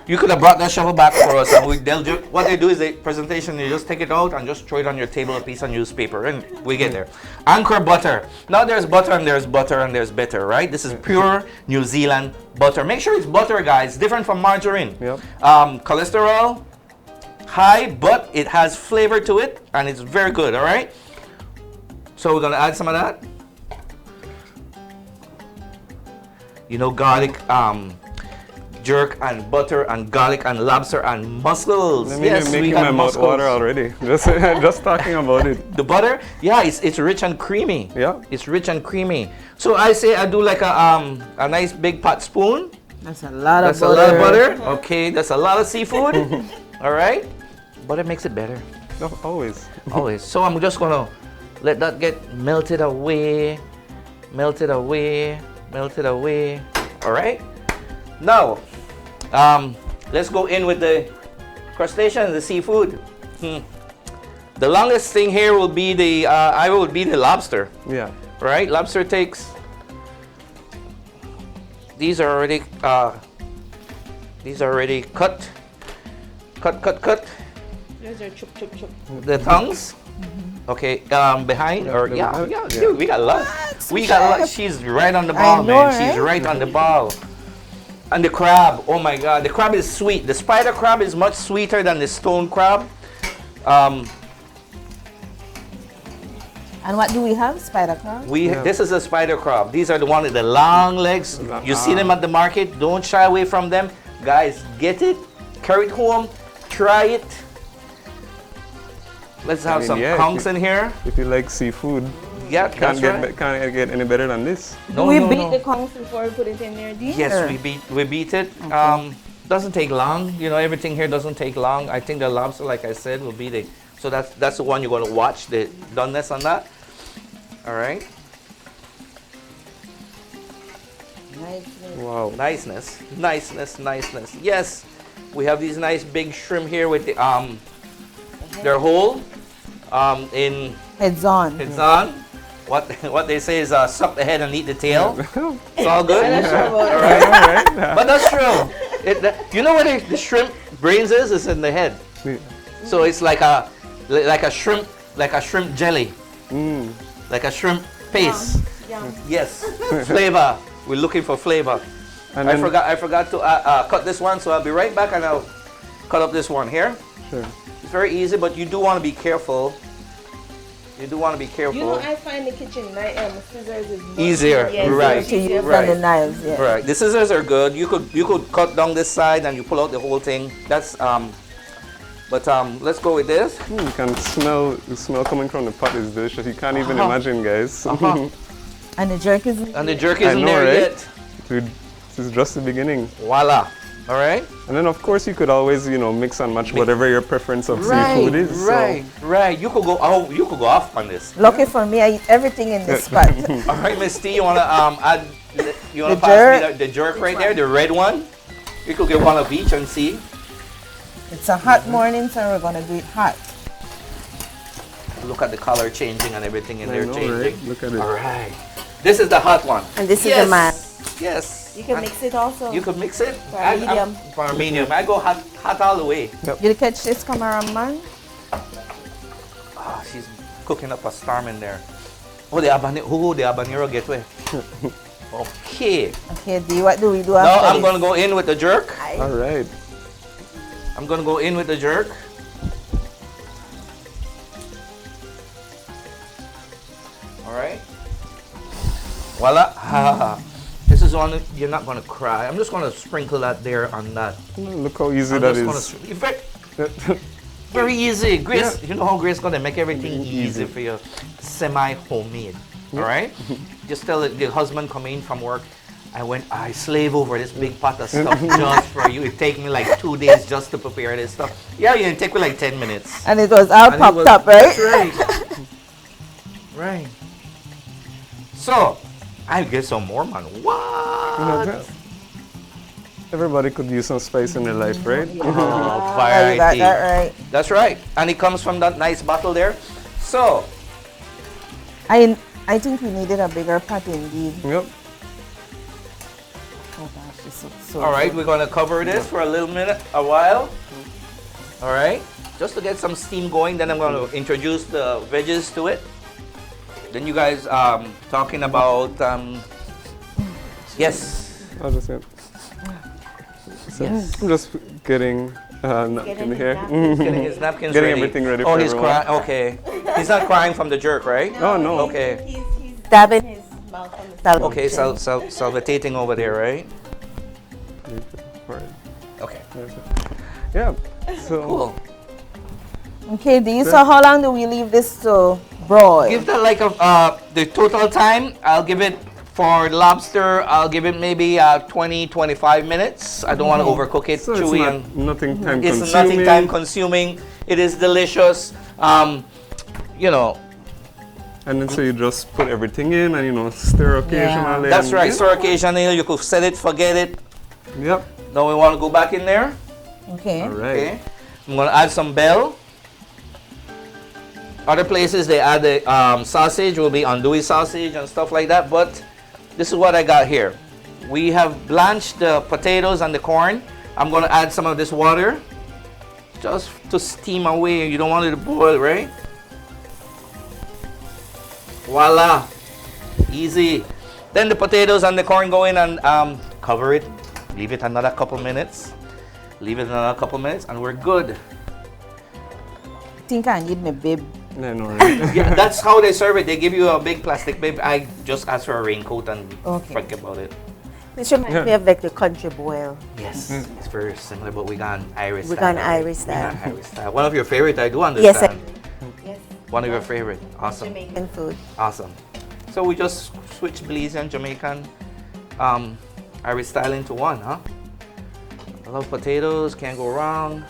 You could have brought that shovel back for us, and what they do is the presentation. You just take it out and just throw it on your table, a piece of newspaper, and we get there. Anchor butter. Now there's butter and there's butter and there's better, right? This is pure New Zealand butter. Make sure it's butter, guys. Different from margarine. Yep. Cholesterol high, but it has flavor to it and it's very good. All right, so we're gonna add some of that. You know, garlic, jerk and butter and garlic and lobster and mussels. Let me Yes, make we my have mouth mussels. water already. Just talking about it. The butter, yeah, it's rich and creamy. Yeah. It's rich and creamy. So I say I do like a nice big pot spoon. That's a lot of That's a lot of butter. Okay, that's a lot of seafood. All right, butter makes it better. No, always. Always. So I'm just gonna let that get melted away, melted away, melted away. All right. Now, let's go in with the crustaceans, the seafood. The longest thing here will be the lobster. Yeah. Right? Lobster takes these are already cut. Cut. Those are chup chup chup. The tongues. Okay, behind or yeah, dude, we got luck. We got luck. She's right on the ball, know, man. She's right on the ball. And the crab, oh my God, the crab is sweet. The spider crab is much sweeter than the stone crab. And what do we have? Spider crab? This is a spider crab. These are the one with the long legs. You see them at the market. Don't shy away from them, guys. Get it, carry it home, try it. Let's have some conchs in here. If you like seafood, Yeah, can't that's right. get any better than this. No, we no, beat no. the conchs before we put it in there, dear? Yes, we beat it. Doesn't take long. You know, everything here doesn't take long. I think the lobster, like I said, will be the. So that's the one you're going to watch, the doneness on that. All right. Wow. Niceness. Yes, we have these nice big shrimp here with the their whole in Heads on. it's on. What they say is suck the head and eat the tail. It's all good. All right. But that's true. You know where the shrimp brains is? It's in the head. So it's like a shrimp jelly, like a shrimp paste. Yes, flavor. We're looking for flavor. And I then- forgot to cut this one, so I'll be right back and I'll cut up this one here. Sure. It's very easy, but you do want to be careful. You do want to be careful. You know, I find the kitchen scissors is much Easier, right, to use right. than the knives. Yeah. Right. The scissors are good. You could cut down this side and you pull out the whole thing. That's let's go with this. You can smell the smell coming from the pot is delicious. You can't even imagine, guys. And the jerk is. And the jerky I isn't know, there right? yet. Dude, this is just the beginning. Voila. All right. And then of course you could always, mix and match whatever your preference of seafood is. so- Right. You could go off on this. Lucky for me, I eat everything in this pot. All right, Miss T, you wanna add? You wanna The pass jerk. me the jerk right there, the red one? You could get one of each and see. It's a hot morning, so we're gonna do it hot. Look at the color changing and everything in I there know, changing. right? Look at it. All right. This is the hot one. And this is Yes. the man. Yes. You can mix it also. You could mix it. For medium. For medium. I go hot all the way. You catch this cameraman? Ah, she's cooking up a storm in there. Oh, the habanero gateway. Okay. Okay, D, what do we do Now after I'm this? gonna go in with the jerk. All right. I'm gonna go in with the jerk. All right. Voila. This is one you're not gonna cry. I'm just gonna sprinkle that there on that. Look how easy I'm that just is. very easy. Grace, you know how Grace gonna make everything easy for you. Semi-homemade. All right? Just tell the husband come in from work. I slave over this big pot of stuff just for you. It take me like 2 days just to prepare this stuff. Yeah, it take me like 10 minutes. And it was all And it popped was- up, right? That's right. Right. So, I get some more, man. What? Everybody could use some spice in their life, right? Oh, Oh, you got variety. that right. That's right. And it comes from that nice bottle there. So, I think we needed a bigger pot indeed. Yep. Oh gosh, this looks so all right, good. we're going to cover this for a little minute, a while. All right. Just to get some steam going, then I'm going to introduce the veggies to it. Then you guys talking about yes. I'll just get. So Yes. I'm just getting napkin here. Getting his napkins Getting ready. everything ready Oh, for he's everyone. crying. Okay. He's not crying from the jerk, right? Oh no. Okay. He's dabbing his mouth on the salad. Okay, salvitating over there, right? Alright. Okay. Yeah. So Cool. Okay, D, so how long do we leave this to broil? Give that like the total time. I'll give it for lobster. I'll give it maybe 20-25 minutes. I don't want to overcook it, so it's chewy, not, and nothing time it's consuming. nothing time consuming. It is delicious. You know, And then so you just put everything in and stir occasionally. that's and- right. Yeah. So occasionally you could set it, forget it. Yep. Now we want to go back in there. Okay. All right. Okay. I'm gonna add some bell. Other places they add the sausage, will be andouille sausage and stuff like that. But this is what I got here. we have blanched the potatoes and the corn. I'm gonna add some of this water just to steam away. You don't want it to boil, right? Voila, easy. Then the potatoes and the corn go in and cover it. Leave it another couple minutes. Leave it another couple minutes and we're good. I think I need my bib. No, no, really. Yeah, that's how they serve it. They give you a big plastic bib. I just asked for a raincoat and Okay. forget about it. This reminds me of like the country boil. Yes, it's very similar, but we got an Irish We style. got an Irish We got style. Irish style. One of your favorite, I do Yes, understand. yes. One of your favorite. Awesome. Jamaican food. Awesome. So we just switch Belize and Jamaican Irish style into one, huh? I love potatoes, can't go wrong.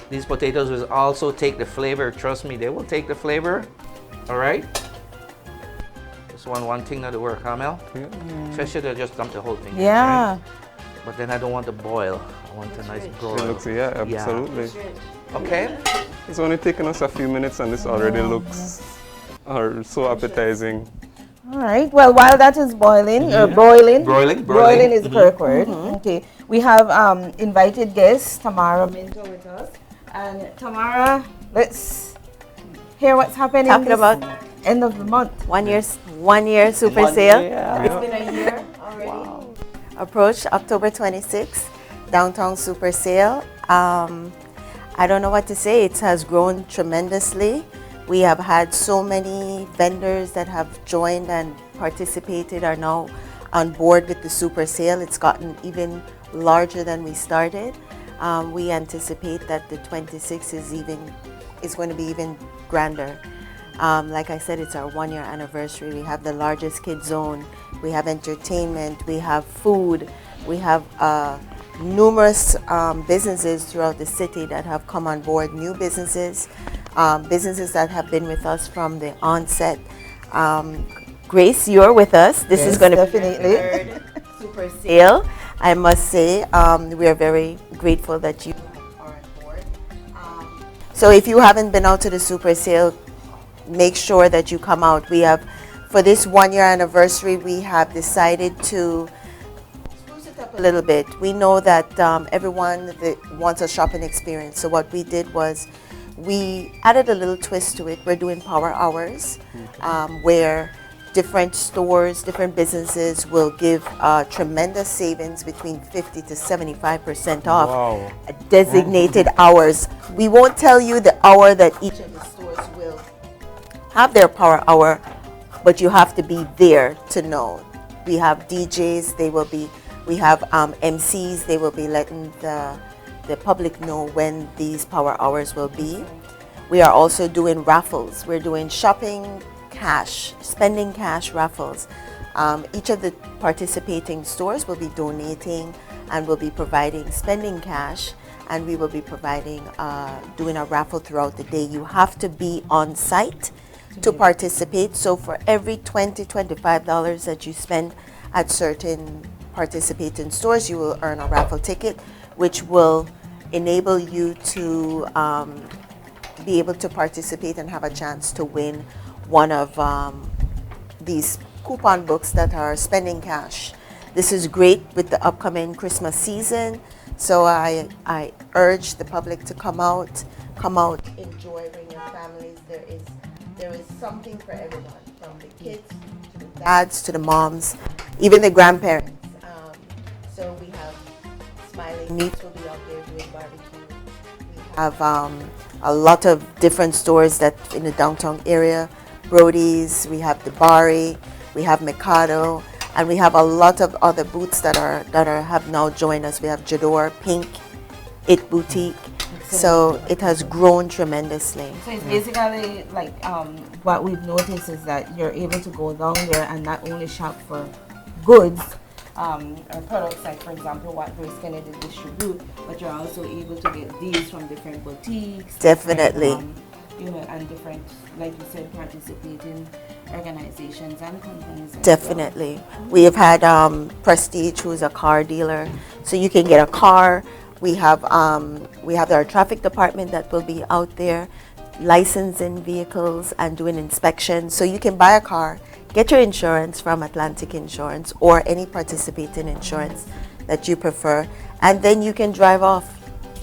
These potatoes will also take the flavor. Trust me, they will take the flavor. All right. Just one thing not to work, huh, Mel? Yeah. Especially to just dump the whole thing. in, Yeah. right? But then I don't want to boil. I want a nice broil. It looks, yeah, absolutely. Okay. It's only taken us a few minutes and this already looks so appetizing. All right. Well, while that is boiling or broiling, Broiling. broiling is the correct word. Okay. We have invited guest Tamara Minto with us, and Tamara, let's hear what's happening. Talking this about end of the month. 1 year super 1 sale. year. It's been a year already. Approach October 26th, downtown super sale. I don't know what to say. It has grown tremendously. We have had so many vendors that have joined and participated, are now on board with the super sale. It's gotten even larger than we started. We anticipate that the 26th is going to be even grander. Like I said, it's our 1 year anniversary. We have the largest kids zone. We have entertainment. We have food. We have numerous businesses throughout the city that have come on board. New businesses, businesses that have been with us from the onset. Grace, you're with us. This is going to be the third super sale. I must say, we are very grateful that you are on board. So if you haven't been out to the super sale, make sure that you come out. We have, for this 1 year anniversary, we have decided to spruce it up a little bit. We know that everyone wants a shopping experience. So what we did was we added a little twist to it. We're doing power hours, where different stores, different businesses will give tremendous savings between 50 to 75% off Wow. designated hours. We won't tell you the hour that each of the stores will have their power hour, but you have to be there to know. We have DJs, we have MCs, they will be letting the public know when these power hours will be. We are also doing raffles. We're doing shopping cash, spending cash raffles. Each of the participating stores will be donating and will be providing spending cash, and we will be providing, doing a raffle throughout the day. You have to be on site to participate. So for every $25 that you spend at certain participating stores, you will earn a raffle ticket, which will enable you to be able to participate and have a chance to win one of these coupon books that are spending cash. This is great with the upcoming Christmas season, so I urge the public to come out, enjoy, bring your families. There is something for everyone, from the kids to the dads to the moms, even the grandparents. So we have Smiling Meats will be out there doing barbecue. We have a lot of different stores that in the downtown area. Brody's, we have the Bari, we have Mikado, and we have a lot of other booths that have now joined us. We have Jador, Pink, It Boutique. So it has grown tremendously. So it's basically like what we've noticed is that you're able to go down there and not only shop for goods or products, like for example what Grace Kennedy distribute, but you're also able to get these from different boutiques. Definitely. And different, like you said, participating organizations and companies. Definitely. We have had Prestige, who's a car dealer, so you can get a car. We have our traffic department that will be out there licensing vehicles and doing inspections. So you can buy a car, get your insurance from Atlantic Insurance or any participating insurance that you prefer, and then you can drive off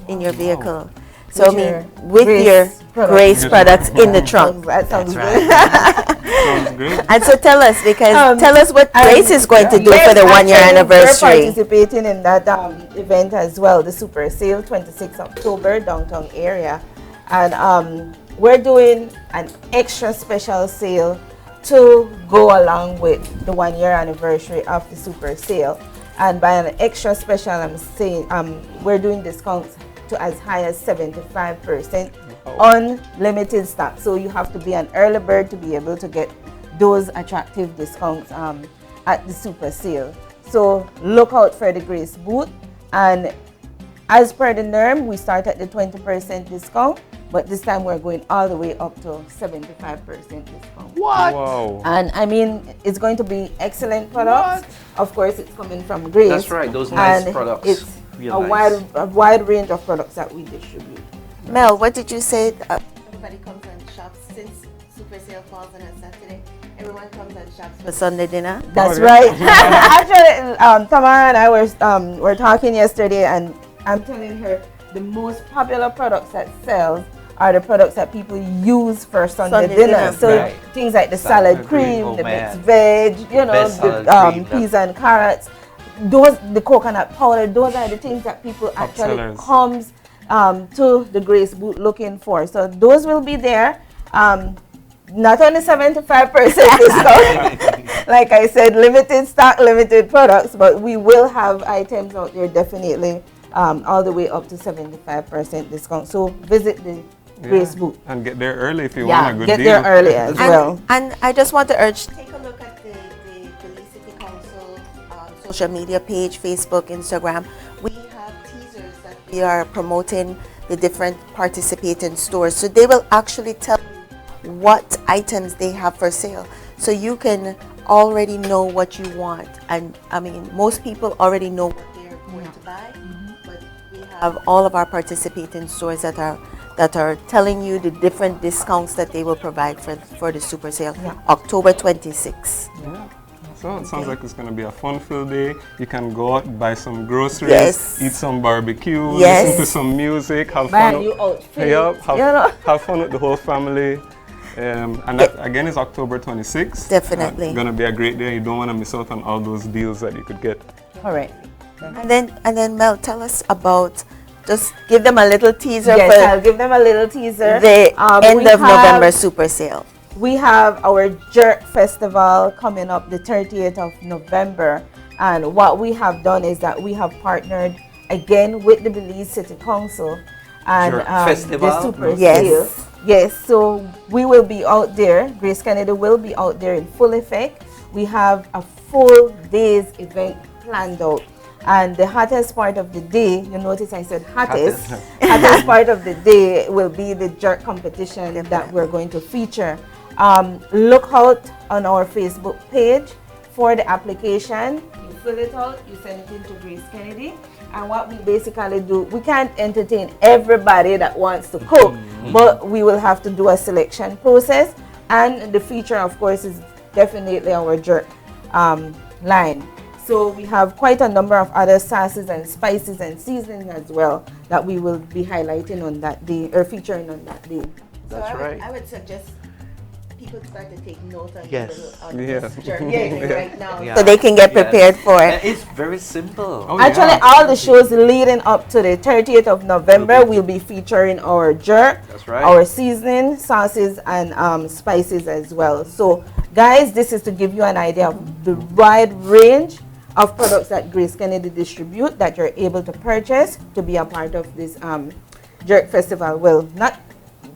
in your vehicle. So I mean, with your Grace products in the trunk. That sounds good. Sounds great. And so tell us, because tell us what Grace is going to do for the 1 year We're anniversary. participating in that event as well, the Super Sale, 26th October, downtown area. And we're doing an extra special sale to go along with the 1 year anniversary of the Super Sale. And by an extra special, I'm saying we're doing discounts to as high as 75% on limited stock. So you have to be an early bird to be able to get those attractive discounts at the Super Sale. So look out for the Grace booth. And as per the norm, we start at the 20% discount, but this time we're going all the way up to 75% discount. What? Wow. And I mean, it's going to be excellent products. Of course, it's coming from Grace. That's right, those nice and products. It's Real a nice. wide range of products that we distribute. Mel, what did you say? Everybody comes and shops since Super Sale falls on a Saturday. Everyone comes and shops for Sunday dinner. That's yeah. right. Actually, Tamara and I were talking yesterday, and I'm telling her the most popular products that sells are the products that people use for Sunday dinner. dinner. So Right. things like the salad cream, Oh, the man. mixed veg, you know, Best salad the cream, peas and carrots. Those, the coconut powder, those are the things that people actually sellers. comes to the Grace booth looking for. So those will be there. Not only 75% discount, like I said, limited stock, limited products, but we will have items out there definitely all the way up to 75% discount. So visit the Grace booth. And get there early if you Yeah, want a good get deal. there early as well. And I just want to urge, take a look at the Belize City Council social media page, Facebook, Instagram. We have teasers that we are promoting the different participating stores. So they will actually tell you what items they have for sale. So you can already know what you want. And I mean, most people already know what they're going to buy, but we have all of our participating stores that are telling you the different discounts that they will provide for the Super Sale, October 26th. Yeah. So it sounds like it's going to be a fun-filled day. You can go out, buy some groceries, Yes. eat some barbecue, Yes. listen to some music, have Buy a fun. new outfit, have, you know. have fun with the whole family. And that again is October 26th. Definitely. It's going to be a great day. You don't want to miss out on all those deals that you could get. Correct. And then Mel, tell us about, just give them a little teaser Yes, for I'll give them a little teaser. the end we of have- November Super Sale. We have our Jerk Festival coming up the 30th of November. And what we have done is that we have partnered again with the Belize City Council and Jerk the Festival? Super Yes. Sale. Yes, so we will be out there. Grace Kennedy will be out there in full effect. We have a full day's event planned out. And the hottest part of the day, you notice I said hottest, hottest part of the day will be the jerk competition that we're going to feature. Look out on our Facebook page for the application. You fill it out, you send it in to Grace Kennedy. And what we basically do, we can't entertain everybody that wants to cook, but we will have to do a selection process. And the feature, of course, is definitely our jerk line. So we have quite a number of other sauces and spices and seasonings as well that we will be highlighting on that day or featuring on that day. That's right. I would suggest people start to take note on Yes. this journey right now, Yeah. so they can get Yes. prepared for And it. it's very simple. Oh, Actually, yeah. all the shows leading up to the 30th of November will be featuring our jerk, That's right. our seasoning, sauces, and spices as well. So, guys, this is to give you an idea of the wide range of products that Grace Kennedy distribute that you're able to purchase to be a part of this jerk festival. Well, not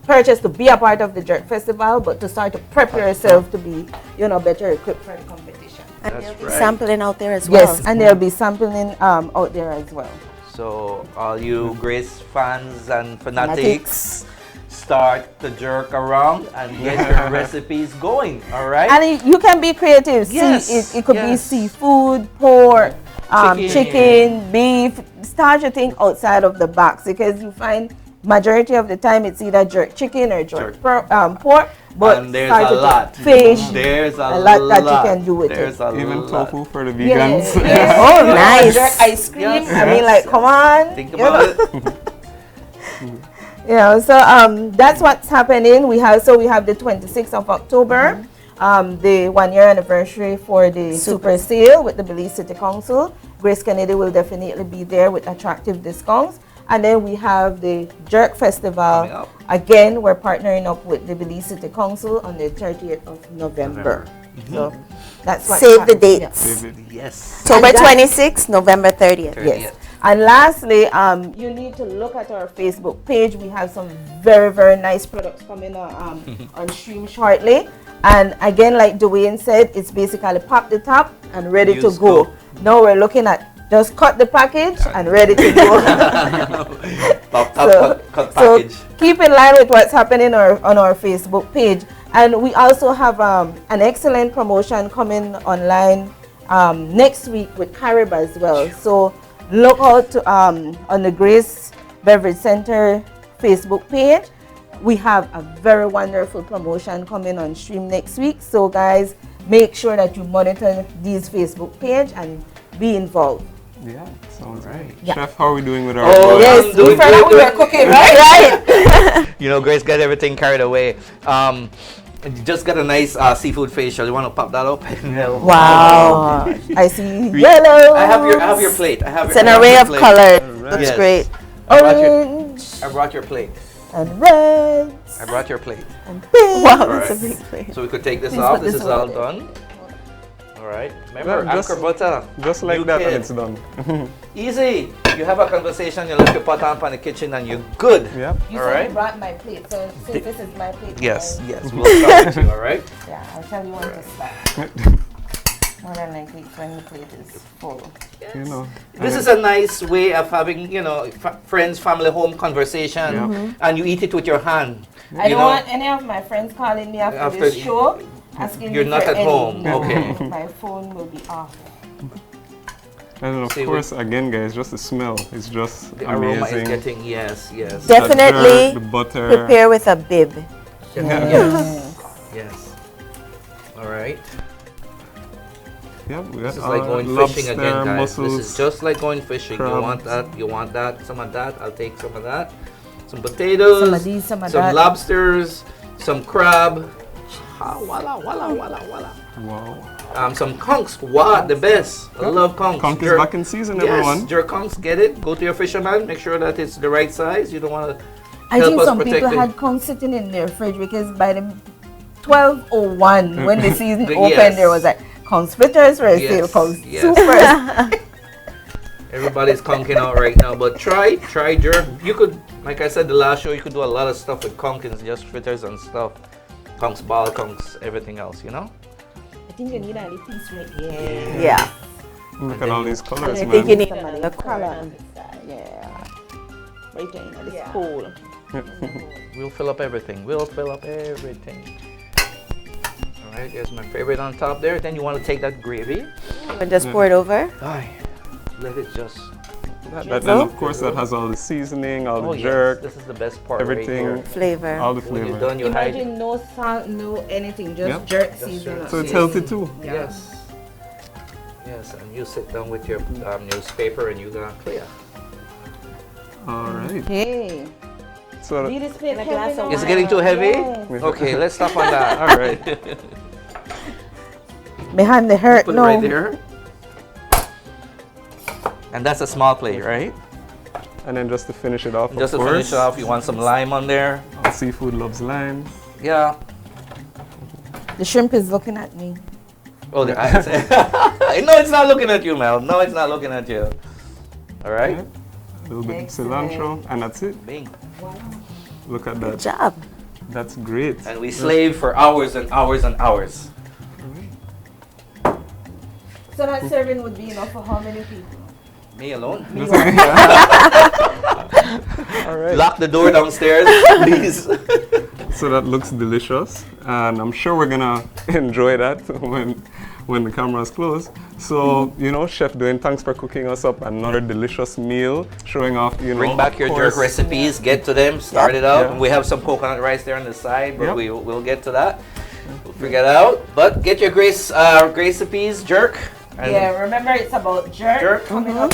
purchase to be a part of the jerk festival, but to start to prep yourself to be, better equipped for the competition. And That's there'll be right. sampling out there as well. Yes, and there'll be sampling out there as well. So all you Grace fans and fanatics, start to jerk around and get your recipes going. All right. And you can be creative. Yes, See, it could be yes. seafood, pork, Chicken. chicken, beef. Start your thing outside of the box because you find majority of the time it's either jerk chicken or jerk pork, but And there's started a lot. fish. There's a lot that you can do with There's it. a Even lot. tofu for the Yeah, vegans. yeah. Oh, Yeah, nice. jerk ice cream. Yes, I mean, yes, like, come on. Think you know? about it. So that's what's happening. We have the 26th of October, the 1 year anniversary for the super sale with the Belize City Council. Grace Kennedy will definitely be there with attractive discounts. And then we have the Jerk Festival. Coming up. Again, we're partnering up with the Belize City Council on the 30th of November. So that's what Save the dates. Yes. October And that- 26th, November 30th. Yes. And lastly, you need to look at our Facebook page. We have some very, very nice products coming on stream shortly. And again, like Dwayne said, it's basically pop the top and ready to Use go. go. Now we're looking at just cut the package and ready to go. Cut So package. keep in line with what's happening on our Facebook page. And we also have an excellent promotion coming online next week with Carib as well. So look out on the Grace Beverage Center Facebook page. We have a very wonderful promotion coming on stream next week. So guys, make sure that you monitor these Facebook page and be involved. Yeah, sounds right. Yeah. Chef, how are we doing with our Oh, boys? Yes, do we it, forgot do we it. were cooking, right? You know, Grace got everything carried away. You just got a nice seafood facial. You want to pop that up? Wow. I see yellow. I have your plate. It's an array of colors. Looks Yes. great. Orange I brought your plate. and red I brought your plate. and pink. Wow, Alright. that's a big plate. So we could take this Please off. put This this is all over there. done. All right. Remember, Yeah, just- anchor butter. Just like You that, can. and it's done. Easy. You have a conversation. You left your pot on in the kitchen, and you're good. Yep. You All said right. you brought my plate, so since this is my plate. Yes. I- Yes. We'll start with you. All right. Yeah, I'll tell you when to stop. More than likely when the plate is full. You know. This is a nice way of having, friends, family, home conversation, and you eat it with your hand. I You don't know, want any of my friends calling me after After this the- show asking You're me not for at any. home. No, Okay. my phone will be off. And of See, course, again, guys, just the smell is just The aroma amazing. is getting yes. That Definitely jerk, the butter. prepare with a bib. Yes. Yes. All right. Yep, we This got is like our going lobster, fishing again, guys. mussels. This is just like going fishing. You want crabs. that? You want that? Some of that? I'll take some of that. Some potatoes. Some of these, some of that. lobsters. Some crab. Ah, voila, voila, voila, voila. Wow. Some conchs. Wow, the best. I love conchs. Conch is Jerk- back in season, Yes, everyone. jerk conchs. Get it? Go to your fisherman. Make sure that it's the right size. You don't want to. I Help think us some protect people it. had conch sitting in their fridge because by the 12:01 when the season Yes. opened, there was like conch fritters for sale, Yes, conch yes. supers. Everybody's conking out right now, but try jerk. You could, like I said the last show, you could do a lot of stuff with conkins, just fritters and stuff. Conchs, ball conchs, everything else, you know? I think you need a little piece right here. Yeah. Look at all these colors, I man. think you need Some of another the color color. on the side. Yeah. Right there in this hole. We'll fill up everything. We'll fill up everything. All right, there's my favorite on top there. Then you want to take that gravy. And just pour it over. Aye, let it just. And of course, that has all the seasoning, all the jerk, This is the best part. everything, Right here. Flavor. all the When flavor. you're done, you hide. Imagine no salt, no anything, just Yep. jerk Just season. jerk. So it's healthy too. Yes. Yes, and you sit down with your newspaper and you gonna clear. All right. Okay. So, Leave this plate And a glass heavy of now. Is it getting too heavy? Yes. Okay, let's stop on that. all right. Behind the hurt, Put no. it right there. And that's a small plate, right? And then just to finish it off, Just to of finish course, it off, you want some lime on there. all seafood loves lime. Yeah. The shrimp is looking at me. Oh, the eyes. No, it's not looking at you, Mel. No, it's not looking at you. All right. A little bit of cilantro, and that's it. Bing. Look at Good that. job. That's great. And we slave for hours and hours and hours. So that serving would be enough for how many people? Me alone. All right. Lock the door downstairs, please. So that looks delicious, and I'm sure we're gonna enjoy that when the camera's closed. So, Chef Dwayne, thanks for cooking us up another delicious meal, showing off, Bring back your of jerk course- recipes, get to them, start it out. Yeah. We have some coconut rice there on the side, but Yep. we'll get to that. We'll figure it out. But get your recipes, jerk. And Yeah, remember it's about jerk, Jerk. coming up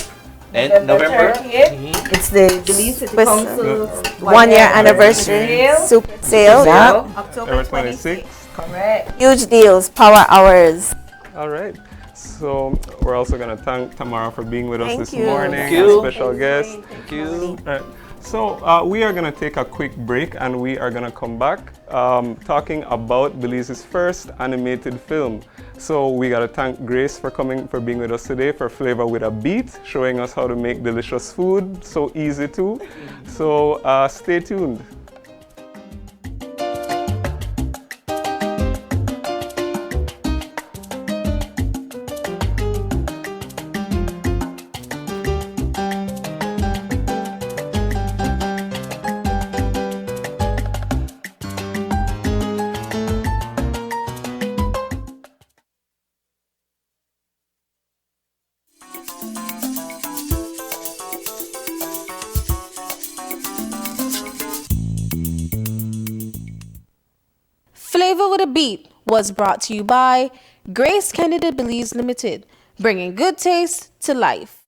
And November. 30th. It's the Belize City Swiss Council 1 year anniversary sale. super sale. Yeah. October October 26th. 26th. Correct. Huge deals, power hours. All right. So we're also going to thank Tamara for being with us Thank this you. morning. Thank you. Our special guest. Thank you. Right. So we are going to take a quick break and we are going to come back talking about Belize's first animated film. So we got to thank Grace for being with us today for Flavor with a Beat, showing us how to make delicious food, so easy too. So stay tuned. Flavor with a Beat was brought to you by Grace Kennedy Belize Limited, bringing good taste to life.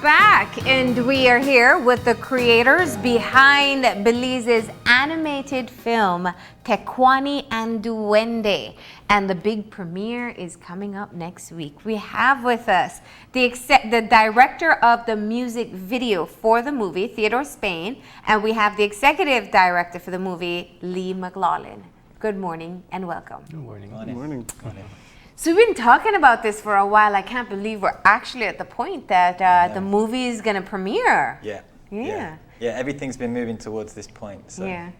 back, and we are here with the creators behind Belize's animated film Tecuani and Duende, and the big premiere is coming up next week. We have with us the director of the music video for the movie, Theodore Spain, and we have the executive director for the movie, Lee McLaughlin. Good morning and welcome. Good morning. Good morning. So we've been talking about this for a while. I can't believe we're actually at the point that the movie is going to premiere. Yeah, everything's been moving towards this point. So. Yeah.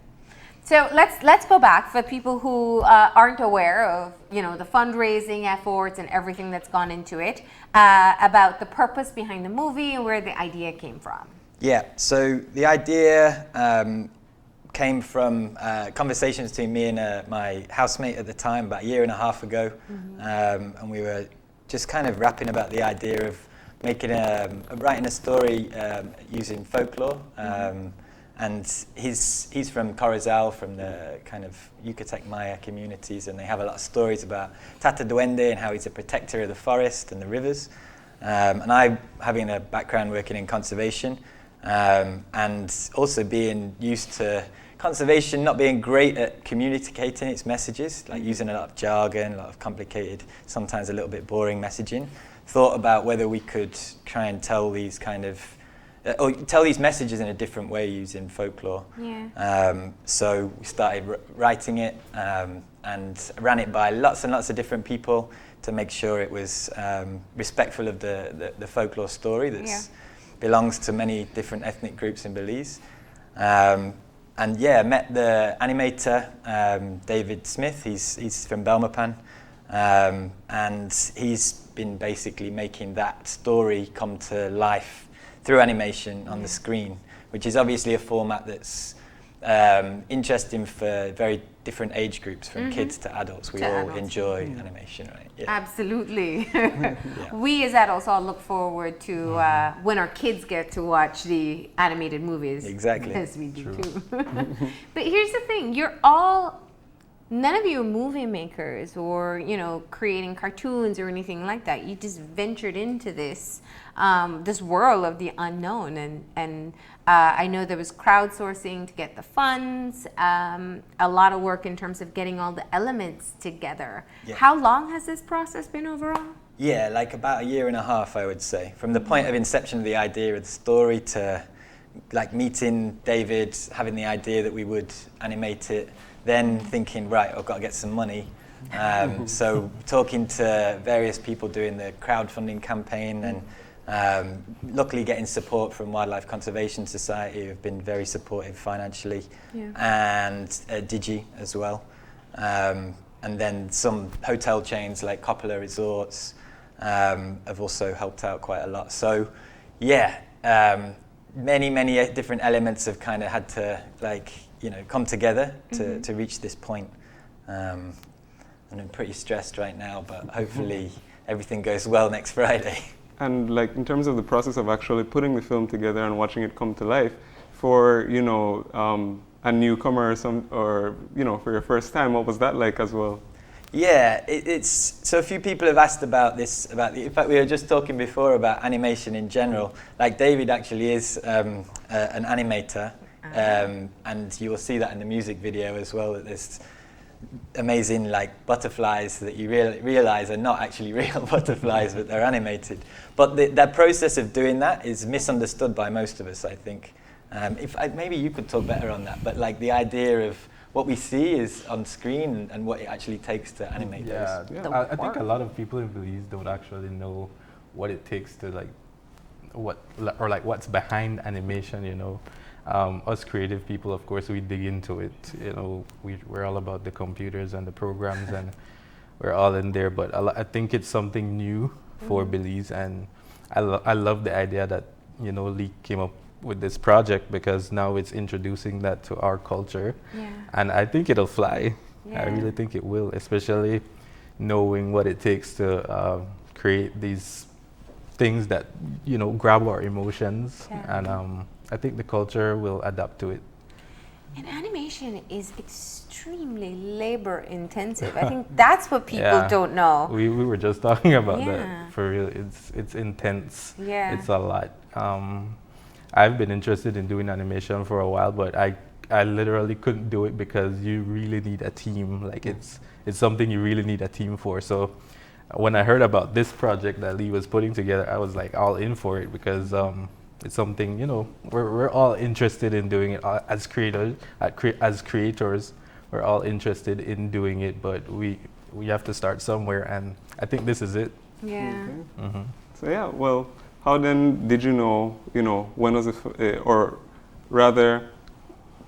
So let's go back for people who aren't aware of the fundraising efforts and everything that's gone into it, about the purpose behind the movie and where the idea came from. Yeah. So the idea came from conversations between me and my housemate at the time about a year and a half ago, and we were just kind of rapping about the idea of writing a story using folklore. And he's from Corozal, from the kind of Yucatec Maya communities, and they have a lot of stories about Tata Duende and how he's a protector of the forest and the rivers. And I, having a background working in conservation, and also being used to conservation not being great at communicating its messages, like using a lot of jargon, a lot of complicated, sometimes a little bit boring messaging, thought about whether we could try and tell these kind of or tell these messages in a different way using folklore. So we started writing it and ran it by lots and lots of different people to make sure it was respectful of the folklore story that belongs to many different ethnic groups in Belize. And met the animator, David Smith. He's from Belmopan, and he's been basically making that story come to life through animation on the screen, which is obviously a format that's interesting for very different age groups, from kids to adults. We all enjoy animation, right? Yeah. Absolutely. We as adults all look forward to when our kids get to watch the animated movies. Exactly. As we do too. But here's the thing, none of you are movie makers or, creating cartoons or anything like that. You just ventured into this world of the unknown. And I know there was crowdsourcing to get the funds, a lot of work in terms of getting all the elements together. Yeah. How long has this process been overall? Yeah, like about a year and a half, I would say. From the point of inception of the idea of the story to like meeting David, having the idea that we would animate it, then thinking, right, I've got to get some money. So talking to various people doing the crowdfunding campaign, and luckily getting support from Wildlife Conservation Society, who have been very supportive financially, and Digi as well. And then some hotel chains like Coppola Resorts have also helped out quite a lot. So many different elements have kind of had to come together to reach this point. And I'm pretty stressed right now, but hopefully everything goes well next Friday. And in terms of the process of actually putting the film together and watching it come to life, for a newcomer or for your first time, what was that like as well? Yeah, it's so a few people have asked about this. In fact, we were just talking before about animation in general. Like David actually is an animator, and you will see that in the music video as well. That there's amazing butterflies that you realize are not actually real butterflies, but they're animated. But that process of doing that is misunderstood by most of us, I think. Maybe you could talk better on that. But the idea of what we see is on screen and what it actually takes to animate those. Yeah, I think a lot of people in Belize don't actually know what it takes to what's behind animation. Us creative people, of course, we dig into it. We're all about the computers and the programs, and we're all in there. But I think it's something new for Belize, and I love the idea that Lee came up with this project, because now it's introducing that to our culture, and I think it'll fly. I really think it will, especially knowing what it takes to create these things that grab our emotions, and I think the culture will adapt to it. And animation is extremely labor intensive. I think that's what people don't know. We were just talking about that. For real, it's intense. Yeah. It's a lot. I've been interested in doing animation for a while, but I literally couldn't do it because you really need a team. Like it's something you really need a team for. So when I heard about this project that Lee was putting together, I was like all in for it because it's something, you know, we're all interested in doing it as creators. As creators, we're all interested in doing it, but we have to start somewhere, and I think this is it. Yeah. Okay. So yeah, well, how then did you know, when was it, or rather,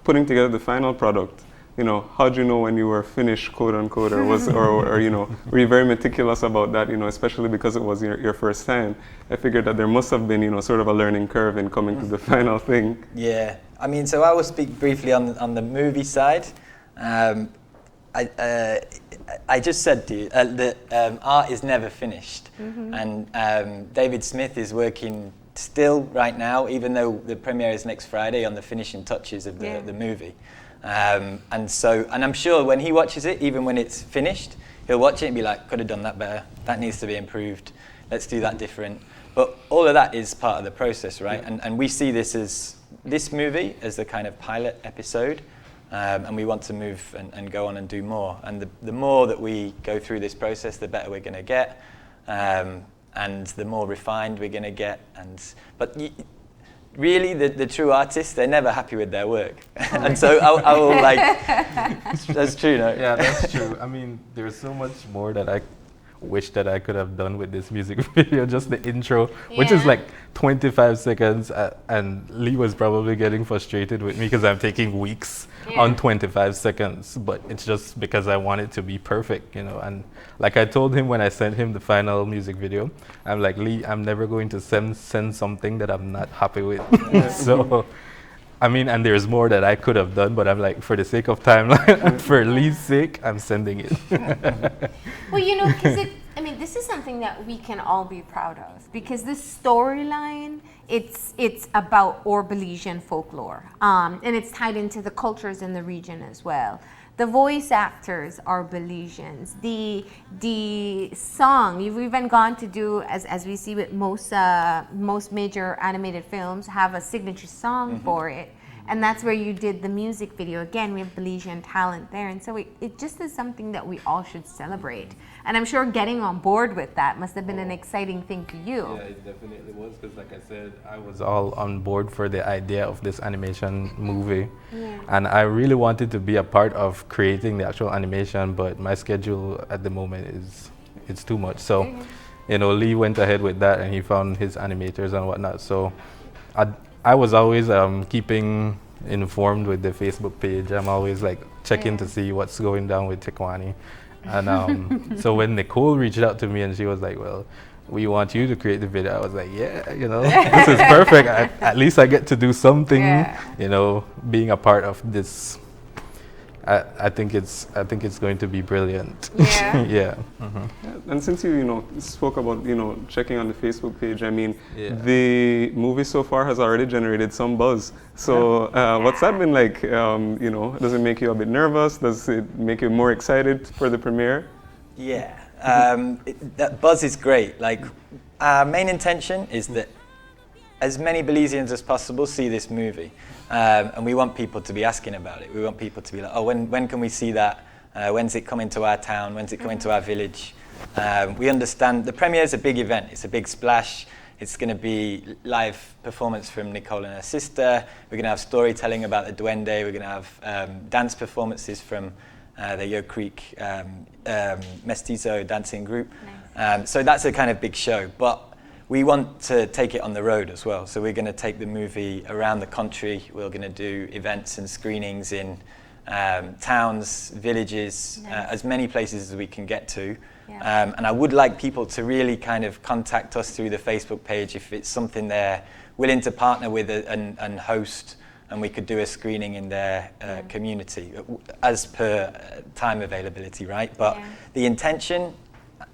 putting together the final product, how do you know when you were finished, quote unquote, or was, or were you very meticulous about that, especially because it was your first time? I figured that there must have been, sort of a learning curve in coming to the final thing. Yeah, I mean, so I will speak briefly on the movie side. I just said to you that art is never finished, and David Smith is working still right now, even though the premiere is next Friday, on the finishing touches of the movie. And I'm sure when he watches it, even when it's finished, he'll watch it and be like, could have done that better, that needs to be improved, let's do that different. But all of that is part of the process, right? Yeah. And we see this movie as the kind of pilot episode, and we want to move and go on and do more. And the more that we go through this process, the better we're going to get, and the more refined we're going to get. But really, the true artists, they're never happy with their work. And so I will like, that's true, no? Yeah, that's true. I mean, there's so much more that I wish that I could have done with this music video, just the intro, which is like 25 seconds, and Lee was probably getting frustrated with me because I'm taking weeks on 25 seconds, but it's just because I want it to be perfect, and like I told him when I sent him the final music video, I'm like, Lee, I'm never going to send something that I'm not happy with. So I mean, and there's more that I could have done, but I'm like, for the sake of time, for Lee's sake, I'm sending it. Well, because this is something that we can all be proud of, because this storyline, it's about our Belizean folklore, and it's tied into the cultures in the region as well. The voice actors are Belizeans. The song, you've even gone to do, as we see with most major animated films, have a signature song for it. And that's where you did the music video. Again, we have Belizean talent there. And so it just is something that we all should celebrate. And I'm sure getting on board with that must have been an exciting thing for you. Yeah, it definitely was, because like I said, I was all on board for the idea of this animation movie. Yeah. And I really wanted to be a part of creating the actual animation, but my schedule at the moment it's too much. So, Lee went ahead with that, and he found his animators and whatnot. So I was always keeping informed with the Facebook page. I'm always like checking to see what's going down with Tekwani. And so when Nicole reached out to me and she was like, well, we want you to create the video, I was like, yeah, this is perfect. At least I get to do something, being a part of this. I think it's going to be brilliant. Yeah. Yeah. And since you spoke about checking on the Facebook page, I mean, the movie so far has already generated some buzz. So what's that been like? Does it make you a bit nervous? Does it make you more excited for the premiere? Yeah, that buzz is great. Like, our main intention is that as many Belizeans as possible see this movie. And we want people to be asking about it. We want people to be like, oh, when can we see that? When's it coming to our town? When's it coming to our village? We understand the premiere is a big event. It's a big splash. It's going to be live performance from Nicole and her sister. We're going to have storytelling about the Duende. We're going to have dance performances from the Yo Creek Mestizo dancing group. Nice. So that's a kind of big show. But we want to take it on the road as well. So we're going to take the movie around the country. We're going to do events and screenings in towns, villages, as many places as we can get to. Yeah. And I would like people to really kind of contact us through the Facebook page if it's something they're willing to partner with and host, and we could do a screening in their community as per time availability, right? But the intention,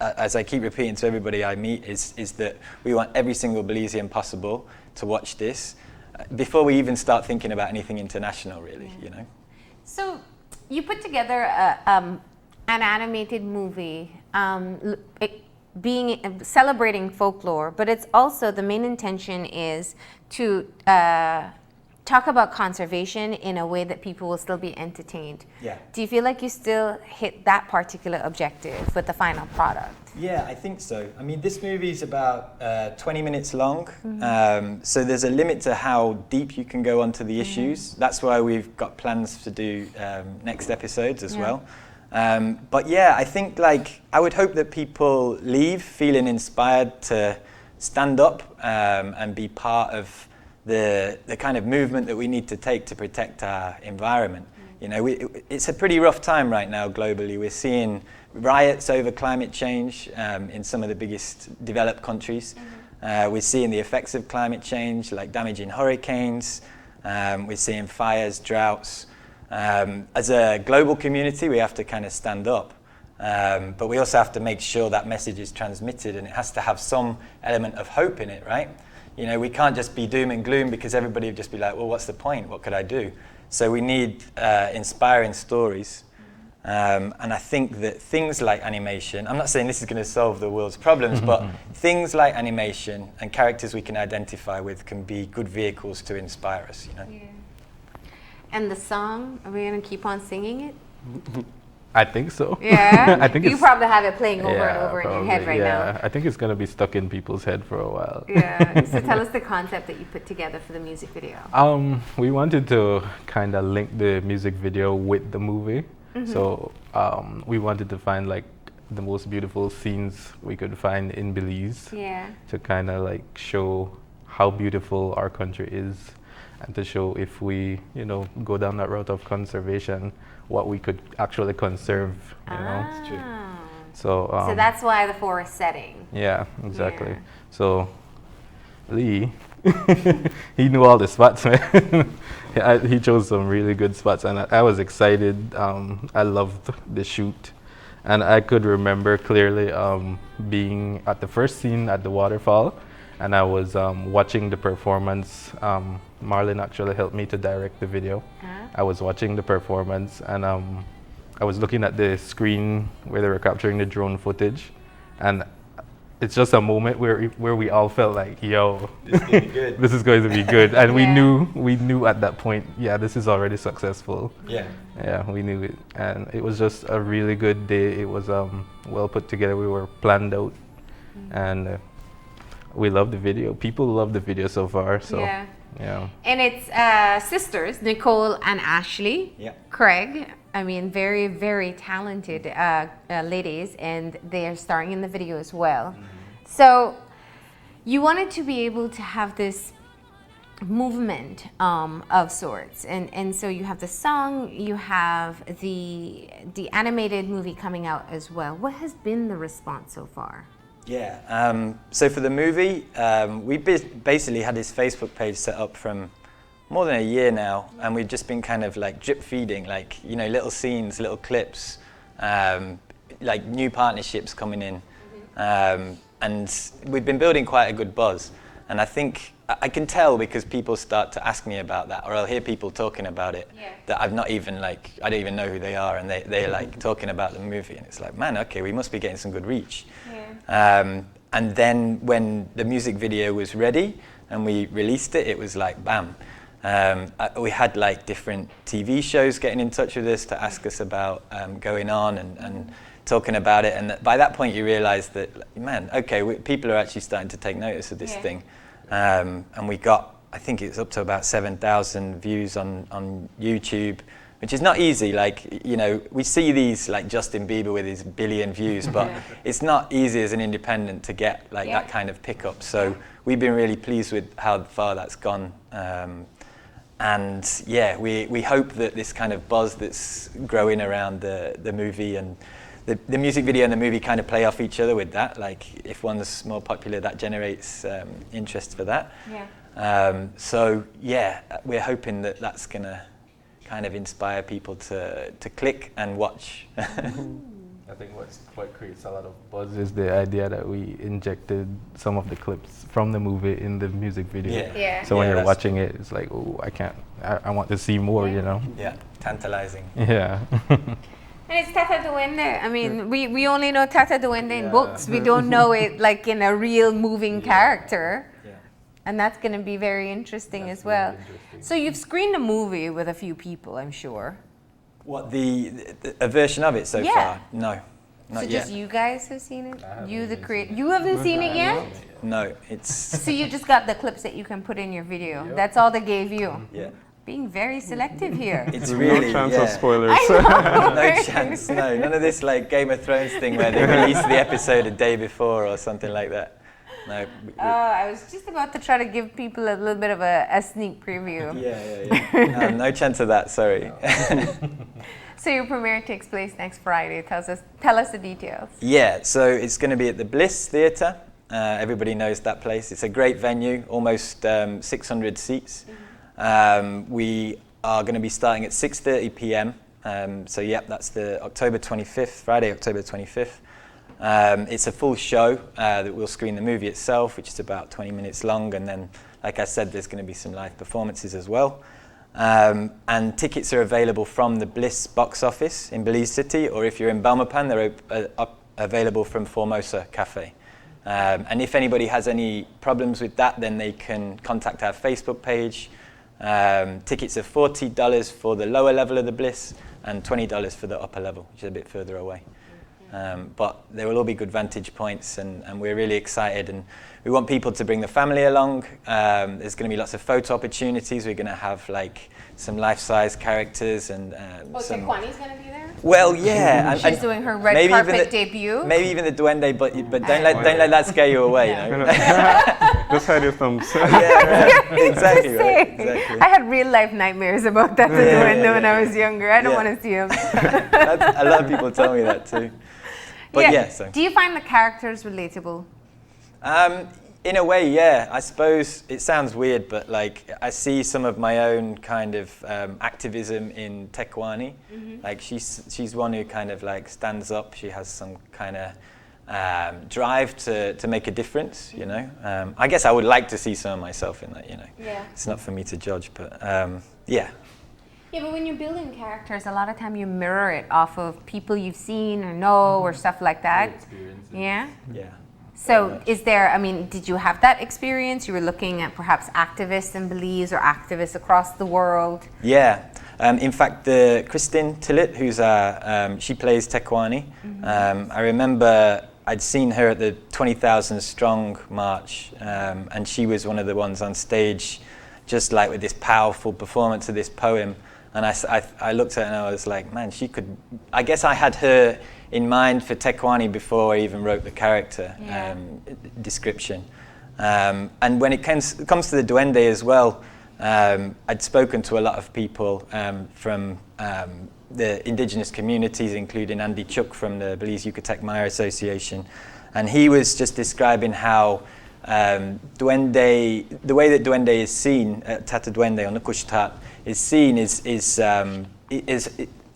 as I keep repeating to everybody I meet, is that we want every single Belizean possible to watch this before we even start thinking about anything international, really, So you put together an animated movie. celebrating folklore, but it's also the main intention is to talk about conservation in a way that people will still be entertained. Yeah. Do you feel like you still hit that particular objective with the final product? Yeah, I think so. I mean, this movie is about 20 minutes long, so there's a limit to how deep you can go onto the issues. That's why we've got plans to do next episodes as well. But yeah, I think like I would hope that people leave feeling inspired to stand up and be part of the kind of movement that we need to take to protect our environment. You know, it's a pretty rough time right now globally. We're seeing riots over climate change in some of the biggest developed countries. We're seeing the effects of climate change, like damaging hurricanes. We're seeing fires, droughts. As a global community, we have to kind of stand up. But we also have to make sure that message is transmitted, and it has to have some element of hope in it, right? You know, we can't just be doom and gloom, because everybody would just be like, well, what's the point? What could I do? So we need inspiring stories. And I think that things like animation, I'm not saying this is going to solve the world's problems, but things like animation and characters we can identify with can be good vehicles to inspire us, you know? Yeah. And the song, are we going to keep on singing it? I think so. Yeah? I think you probably have it playing over and over in your head right now. I think it's going to be stuck in people's head for a while. Yeah. So tell us the concept that you put together for the music video. We wanted to kind of link the music video with the movie. So we wanted to find like the most beautiful scenes we could find in Belize. Yeah. To kind of like show how beautiful our country is, and to show if we, you know, go down that route of conservation, what we could actually conserve, you know. It's true. So that's why the forest setting. Yeah, exactly. Yeah. So Lee, he knew all the spots, man. He chose some really good spots, and I was excited. I loved the shoot, and I could remember clearly being at the first scene at the waterfall, and I was watching the performance. Marlon actually helped me to direct the video. I was watching the performance, and I was looking at the screen where they were capturing the drone footage, and it's just a moment where we all felt like, yo, this is going to be good. This is going to be good, and we knew at that point, yeah, this is already successful. Yeah, we knew it, and it was just a really good day. It was well put together. We were planned out, and we love the video. People love the video so far. So yeah. And it's sisters, Nicole and Ashley. Yeah. Craig. I mean, very, very talented ladies, and they are starring in the video as well. So you wanted to be able to have this movement of sorts, and so you have the song, you have the animated movie coming out as well. What has been the response so far? Yeah, so for the movie, we basically had this Facebook page set up from more than a year now, and we've just been kind of like drip feeding, like, you know, little scenes, little clips, like new partnerships coming in, and we've been building quite a good buzz. And I think I can tell, because people start to ask me about that, or I'll hear people talking about it, that I've not even like, I don't even know who they are, and they're like talking about the movie, and it's like, man, okay, we must be getting some good reach. And then when the music video was ready and we released it, it was like, bam. We had like different TV shows getting in touch with us to ask us about going on and talking about it, and by that point you realize that, man, okay, people are actually starting to take notice of this thing. And we got, I think it's up to about 7,000 views on YouTube, which is not easy. Like, you know, we see these like Justin Bieber with his billion views, but it's not easy as an independent to get like that kind of pickup. So we've been really pleased with how far that's gone. And yeah, we hope that this kind of buzz that's growing around the movie, and the music video and the movie kind of play off each other with that. Like, if one's more popular, that generates interest for that. So yeah, we're hoping that that's gonna kind of inspire people to click and watch. I think what creates a lot of buzz is the idea that we injected some of the clips from the movie in the music video. So when you're watching it, it's like, oh, I want to see more, you know? Yeah, tantalizing. Yeah. And it's Tata Duende. I mean, we only know Tata Duende in books. We don't know it like in a real moving character. Yeah. And that's going to be very interesting as well. So you've screened a movie with a few people, I'm sure. What, a version of it so far? No, not so yet. just you guys have seen it? You the creator. You haven't seen it yet? No, it's... So you just got the clips that you can put in your video. Yep. That's all they gave you. Yeah. Being very selective here. It's really, no chance of spoilers. I know. No chance, no. None of this like Game of Thrones thing where they release the episode a day before or something like that. No. I was just about to try to give people a little bit of a sneak preview. Yeah. No chance of that, sorry. So your premiere takes place next Friday. Tell us the details. Yeah, so it's going to be at the Bliss Theatre. Everybody knows that place. It's a great venue, almost 600 seats. We are going to be starting at 6:30 p.m. So yeah, that's the October 25th, Friday, October 25th. It's a full show that will screen the movie itself, which is about 20 minutes long, and then, like I said, there's going to be some live performances as well. And tickets are available from the Bliss box office in Belize City, or if you're in Belmopan, they're available from Formosa Cafe. And if anybody has any problems with that, then they can contact our Facebook page. Tickets are $40 for the lower level of the Bliss and $20 for the upper level, which is a bit further away. But there will all be good vantage points, and we're really excited, and we want people to bring the family along. There's going to be lots of photo opportunities. We're going to have like some life-size characters and some... Tequani's going to be there? Well, yeah. She's doing her red carpet debut. Maybe even the Duende, but don't let that scare you away. You know? Just hide your thumbs. Exactly. Right? Exactly. I had real-life nightmares about that Duende when I was younger. I don't want to see him. A lot of people tell me that too. But so. Do you find the characters relatable? In a way, yeah. I suppose it sounds weird, but like I see some of my own kind of activism in Tekwani. Mm-hmm. Like she's one who kind of like stands up. She has some kind of drive to make a difference. You know. I guess I would like to see some of myself in that. You know. Yeah. It's not for me to judge, but yeah, but when you're building characters, a lot of time you mirror it off of people you've seen or know or stuff like that. Yeah? Yeah. So is there, I mean, did you have that experience? You were looking at perhaps activists in Belize or activists across the world? Yeah. In fact, Christine Tillett, who's she plays Tekwani. Mm-hmm. I remember I'd seen her at the 20,000 Strong March, and she was one of the ones on stage just like with this powerful performance of this poem. And I looked at her and I was like, man, she could... I guess I had her in mind for Tekwani before I even wrote the character description. And when it comes to the Duende as well, I'd spoken to a lot of people from the indigenous communities, including Andy Chuk from the Belize Yucatec Maya Association. And he was just describing how Duende, the way that Duende is seen, Tata Duende or Nukushtat, is seen is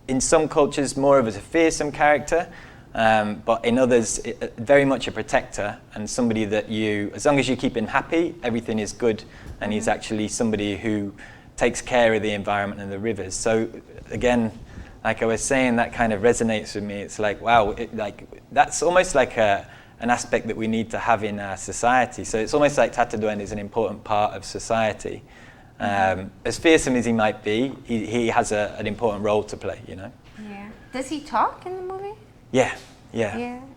in some cultures more of as a fearsome character, but in others very much a protector and somebody that you, as long as you keep him happy, everything is good, and he's actually somebody who takes care of the environment and the rivers. So again, like I was saying, that kind of resonates with me. It's like, wow, that's almost like an aspect that we need to have in our society. So it's almost like Tata Duende is an important part of society. As fearsome as he might be, he has an important role to play, you know? Yeah. Does he talk in the movie? Yeah.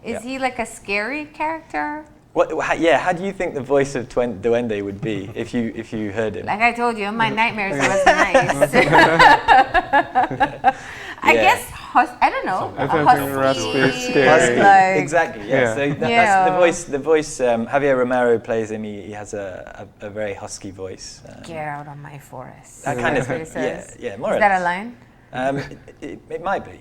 Is he like a scary character? How do you think the voice of Duende would be if you heard him? Like I told you, in my nightmares it was nice. I guess, I don't know, a husky, scary. Exactly, yeah. So that's the voice, Javier Romero plays him, he has a very husky voice. Get out of my forest. That kind of, more or less. Is that a line? It might be.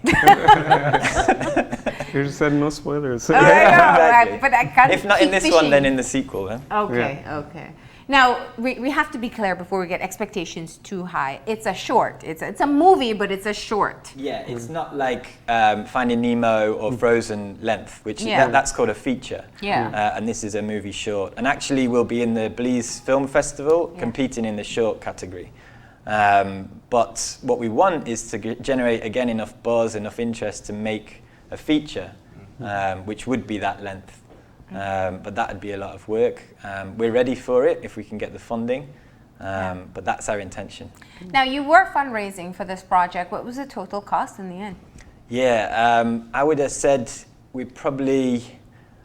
You just said no spoilers. Oh, I know, exactly. But I can't. If not in this one, then in the sequel. Then. Okay. Now we have to be clear before we get expectations too high. It's a short. It's a movie, but it's a short. Yeah, it's not like Finding Nemo or Frozen length, which that's called a feature. Yeah. And this is a movie short. And actually, we'll be in the Belize Film Festival competing in the short category. But what we want is to generate, again, enough buzz, enough interest to make a feature, which would be that length. But that would be a lot of work. We're ready for it if we can get the funding, but that's our intention. Now, you were fundraising for this project. What was the total cost in the end? Yeah, I would have said we probably,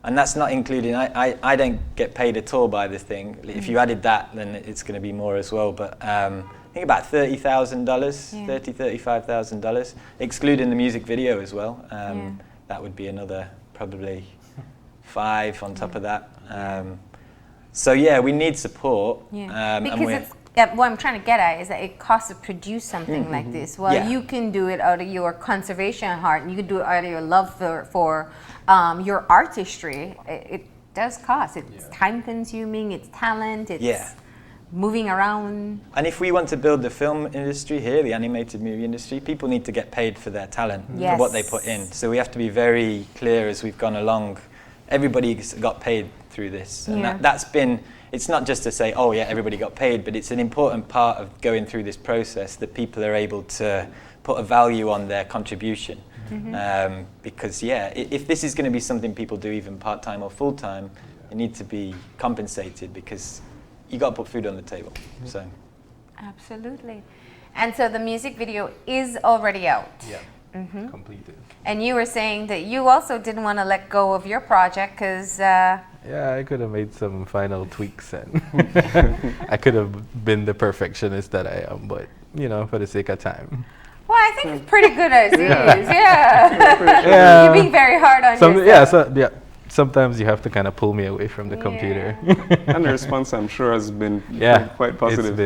and that's not including, I don't get paid at all by this thing. If you added that, then it's going to be more as well. But I think about $30,000, $35,000, excluding the music video as well. That would be another probably 5 on top of that. So yeah, we need support. Because what I'm trying to get at is that it costs to produce something like this. Well, you can do it out of your conservation heart, and you can do it out of your love for your artistry. It does cost. It's time consuming, it's talent, it's moving around. And if we want to build the film industry here, the animated movie industry, people need to get paid for their talent, for what they put in. So we have to be very clear as we've gone along. Everybody's got paid through this. And that's been, it's not just to say, oh yeah, everybody got paid, but it's an important part of going through this process that people are able to put a value on their contribution. Because if this is going to be something people do even part-time or full-time, you need to be compensated because you got to put food on the table. So. Absolutely. And so the music video is already out. Completed. And you were saying that you also didn't want to let go of your project because yeah, I could have made some final tweaks and I could have been the perfectionist that I am, but you know, for the sake of time. Well, I think it's pretty good as is. You're being very hard on yourself. Sometimes you have to kind of pull me away from the computer. And the response, I'm sure, has been quite positive.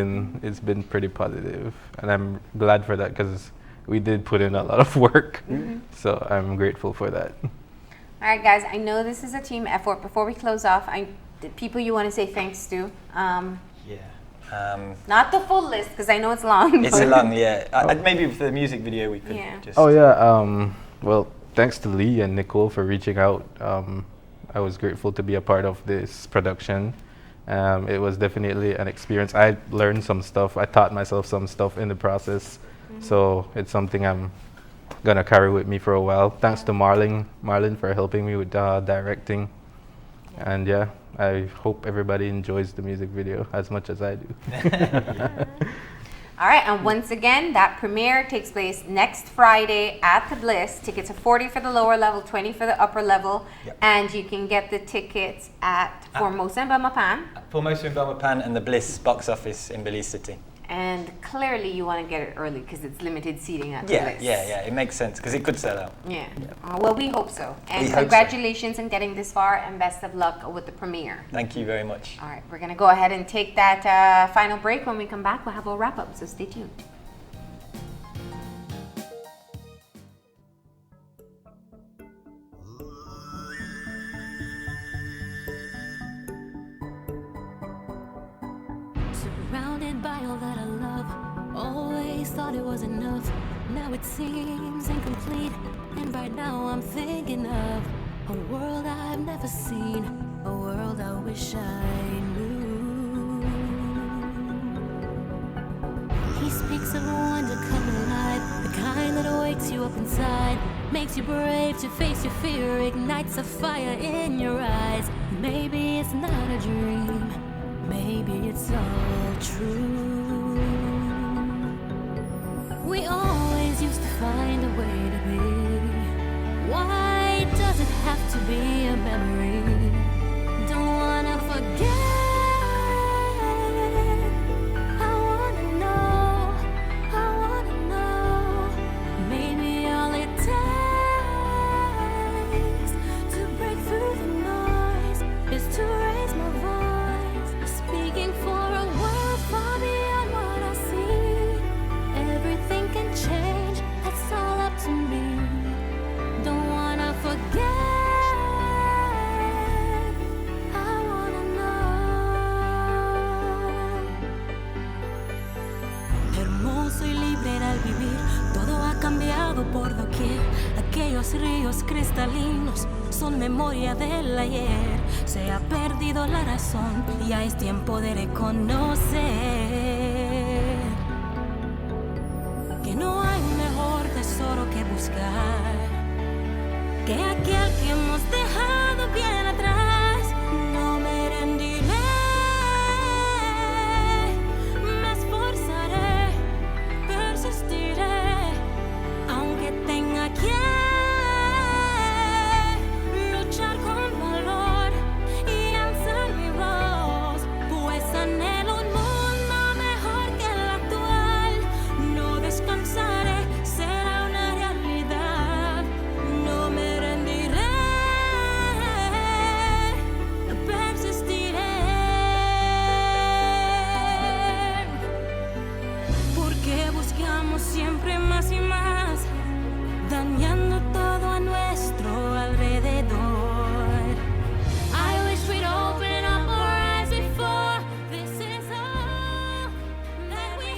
It's been pretty positive, and I'm glad for that because we did put in a lot of work. So I'm grateful for that. All right, guys, I know this is a team effort. Before we close off, the people you want to say thanks to? Not the full list, because I know it's long. It's long, maybe for the music video we could just... Well, thanks to Lee and Nicole for reaching out. I was grateful to be a part of this production. It was definitely an experience. I learned some stuff. I taught myself some stuff in the process. So it's something I'm gonna carry with me for a while. Thanks to Marlon for helping me with directing. And I hope everybody enjoys the music video as much as I do. All right, and once again, that premiere takes place next Friday at the Bliss. Tickets are $40 for the lower level, $20 for the upper level, and you can get the tickets at Formosa and Belmopan. Formosa and Belmopan and the Bliss box office in Belize City. And clearly you want to get it early because it's limited seating at the Bliss. It makes sense because it could sell out. Well, we hope so. And congratulations on getting this far, and best of luck with the premiere. Thank you very much. All right, we're going to go ahead and take that final break. When we come back, we'll have a wrap up, so stay tuned. Surrounded by all that I love, always thought it was enough. Now it seems incomplete, and right now I'm thinking of a world I've never seen, a world I wish I knew. He speaks of a wonder come alive, the kind that wakes you up inside, makes you brave to face your fear, ignites a fire in your eyes. Maybe it's not a dream, maybe it's all true. We always used to find a way to be. Why does it have to be a memory? Don't wanna forget. I wanna know. Maybe all it takes to break through the noise is to raise my voice, speaking for a world far beyond what I see. Everything can change, that's all up to me. Don't wanna forget. I wanna know. Hermoso y libre era el vivir, todo ha cambiado por doquier. Aquellos ríos cristalinos son memoria del ayer. Se ha perdido la razón, ya es tiempo de reconocer que hemos dejado bien atrás. No me rendiré, me esforzaré, persistiré, aunque tenga que luchar con valor y alzar mi voz, pues anhelo un mundo mejor que el actual. No descansaré, será una realidad. No me rendiré, persistiré, porque buscamos siempre más y más, dañando todo a nuestro alrededor. I wish we'd open up our eyes before this is all that we have.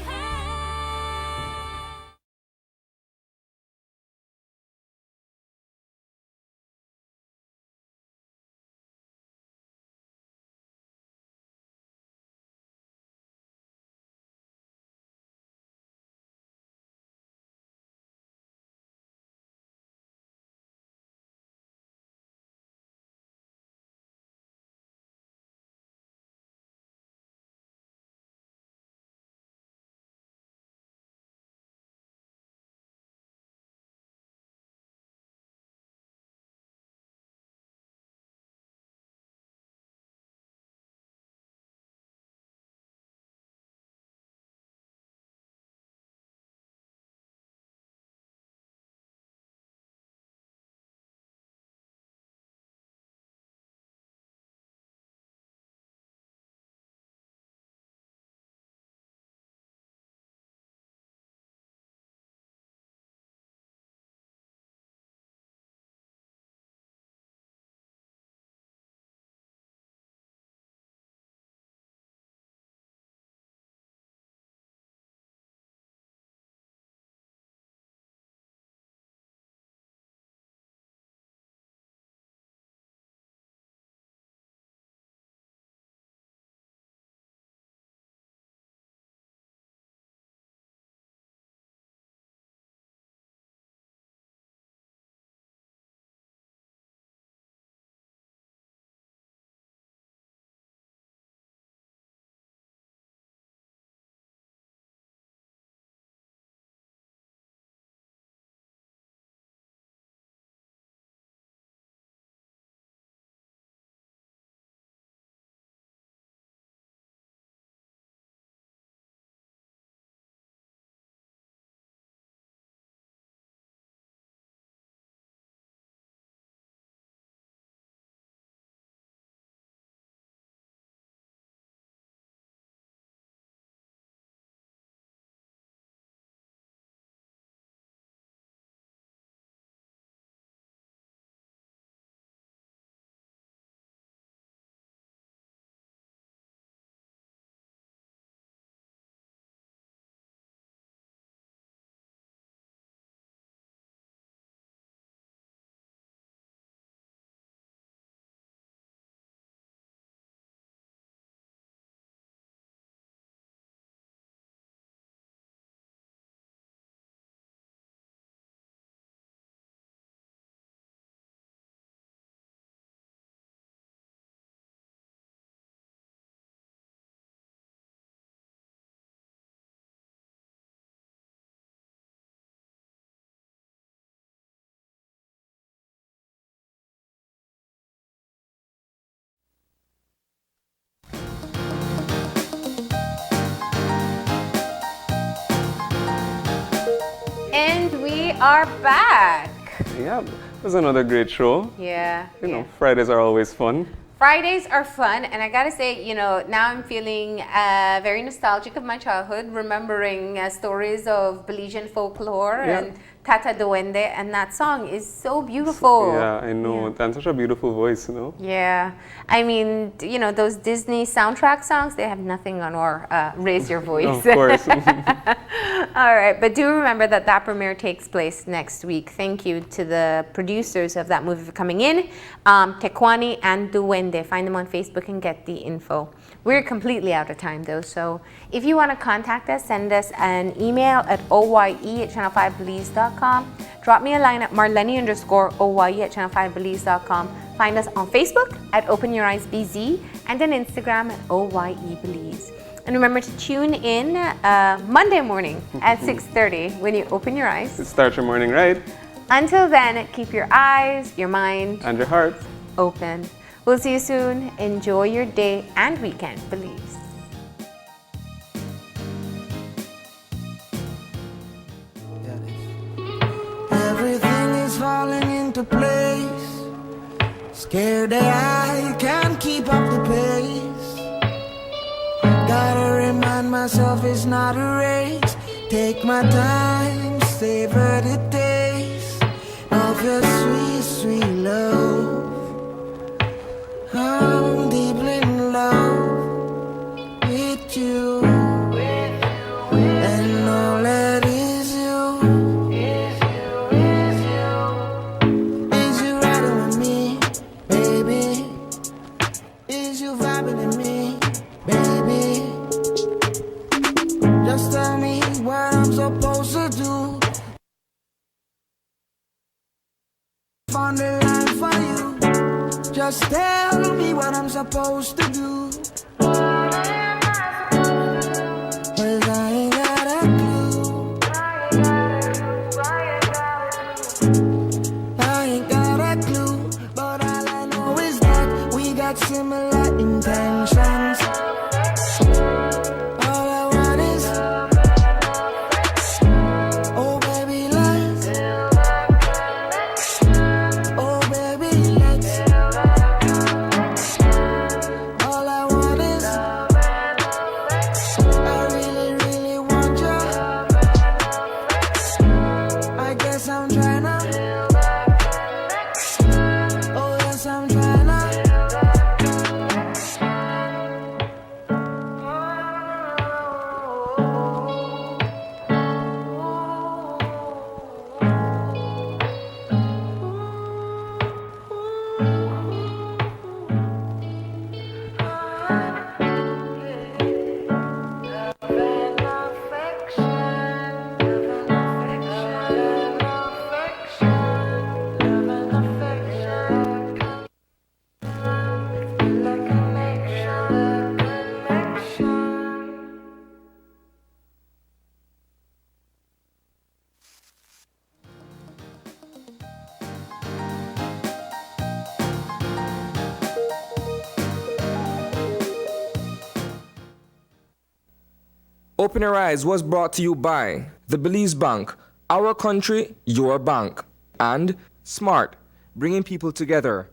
And we are back. Yeah, it was another great show. Yeah. You know, Fridays are always fun. Fridays are fun, and I gotta say, you know, now I'm feeling very nostalgic of my childhood, remembering stories of Belizean folklore and Tata Duende, and that song is so beautiful. Yeah, I know. And such a beautiful voice, you know? Yeah. I mean, you know, those Disney soundtrack songs, they have nothing on our Raise Your Voice. Of course. All right, but do remember that that premiere takes place next week. Thank you to the producers of that movie for coming in, Tekwani and Duende. Find them on Facebook and get the info. We're completely out of time though, so if you want to contact us, send us an email at oye@channel5belize.com. drop me a line at marleni_oye@channel5belize.com. Find us on Facebook at Open Your Eyes BZ and on Instagram at OYE Belize. And remember to tune in Monday morning at 6:30 when you open your eyes. Start your morning right. Until then, keep your eyes, your mind, And your heart open. We'll see you soon. Enjoy your day and weekend, Belize. Everything is falling into place. Scared that I can't keep up the pace. Gotta remind myself it's not a race. Take my time, savor the taste of your sweet, sweet love. I'm deeply in love with you, and all that is you. Is you riding with me, baby? Is you vibing with me, baby? Just tell me what I'm supposed to do. On the line for you. Just tell me what I'm supposed to do. 'Cause I ain't got a clue. I ain't got a clue. But all I know is that we got similar intentions. All I want is, oh baby, let's. Oh baby, let's. All I want is, I really, really want you. I guess I'm tryna. Oh yes, I'm tryna. Open Your Eyes was brought to you by the Belize Bank, our country, your bank, and Smart, bringing people together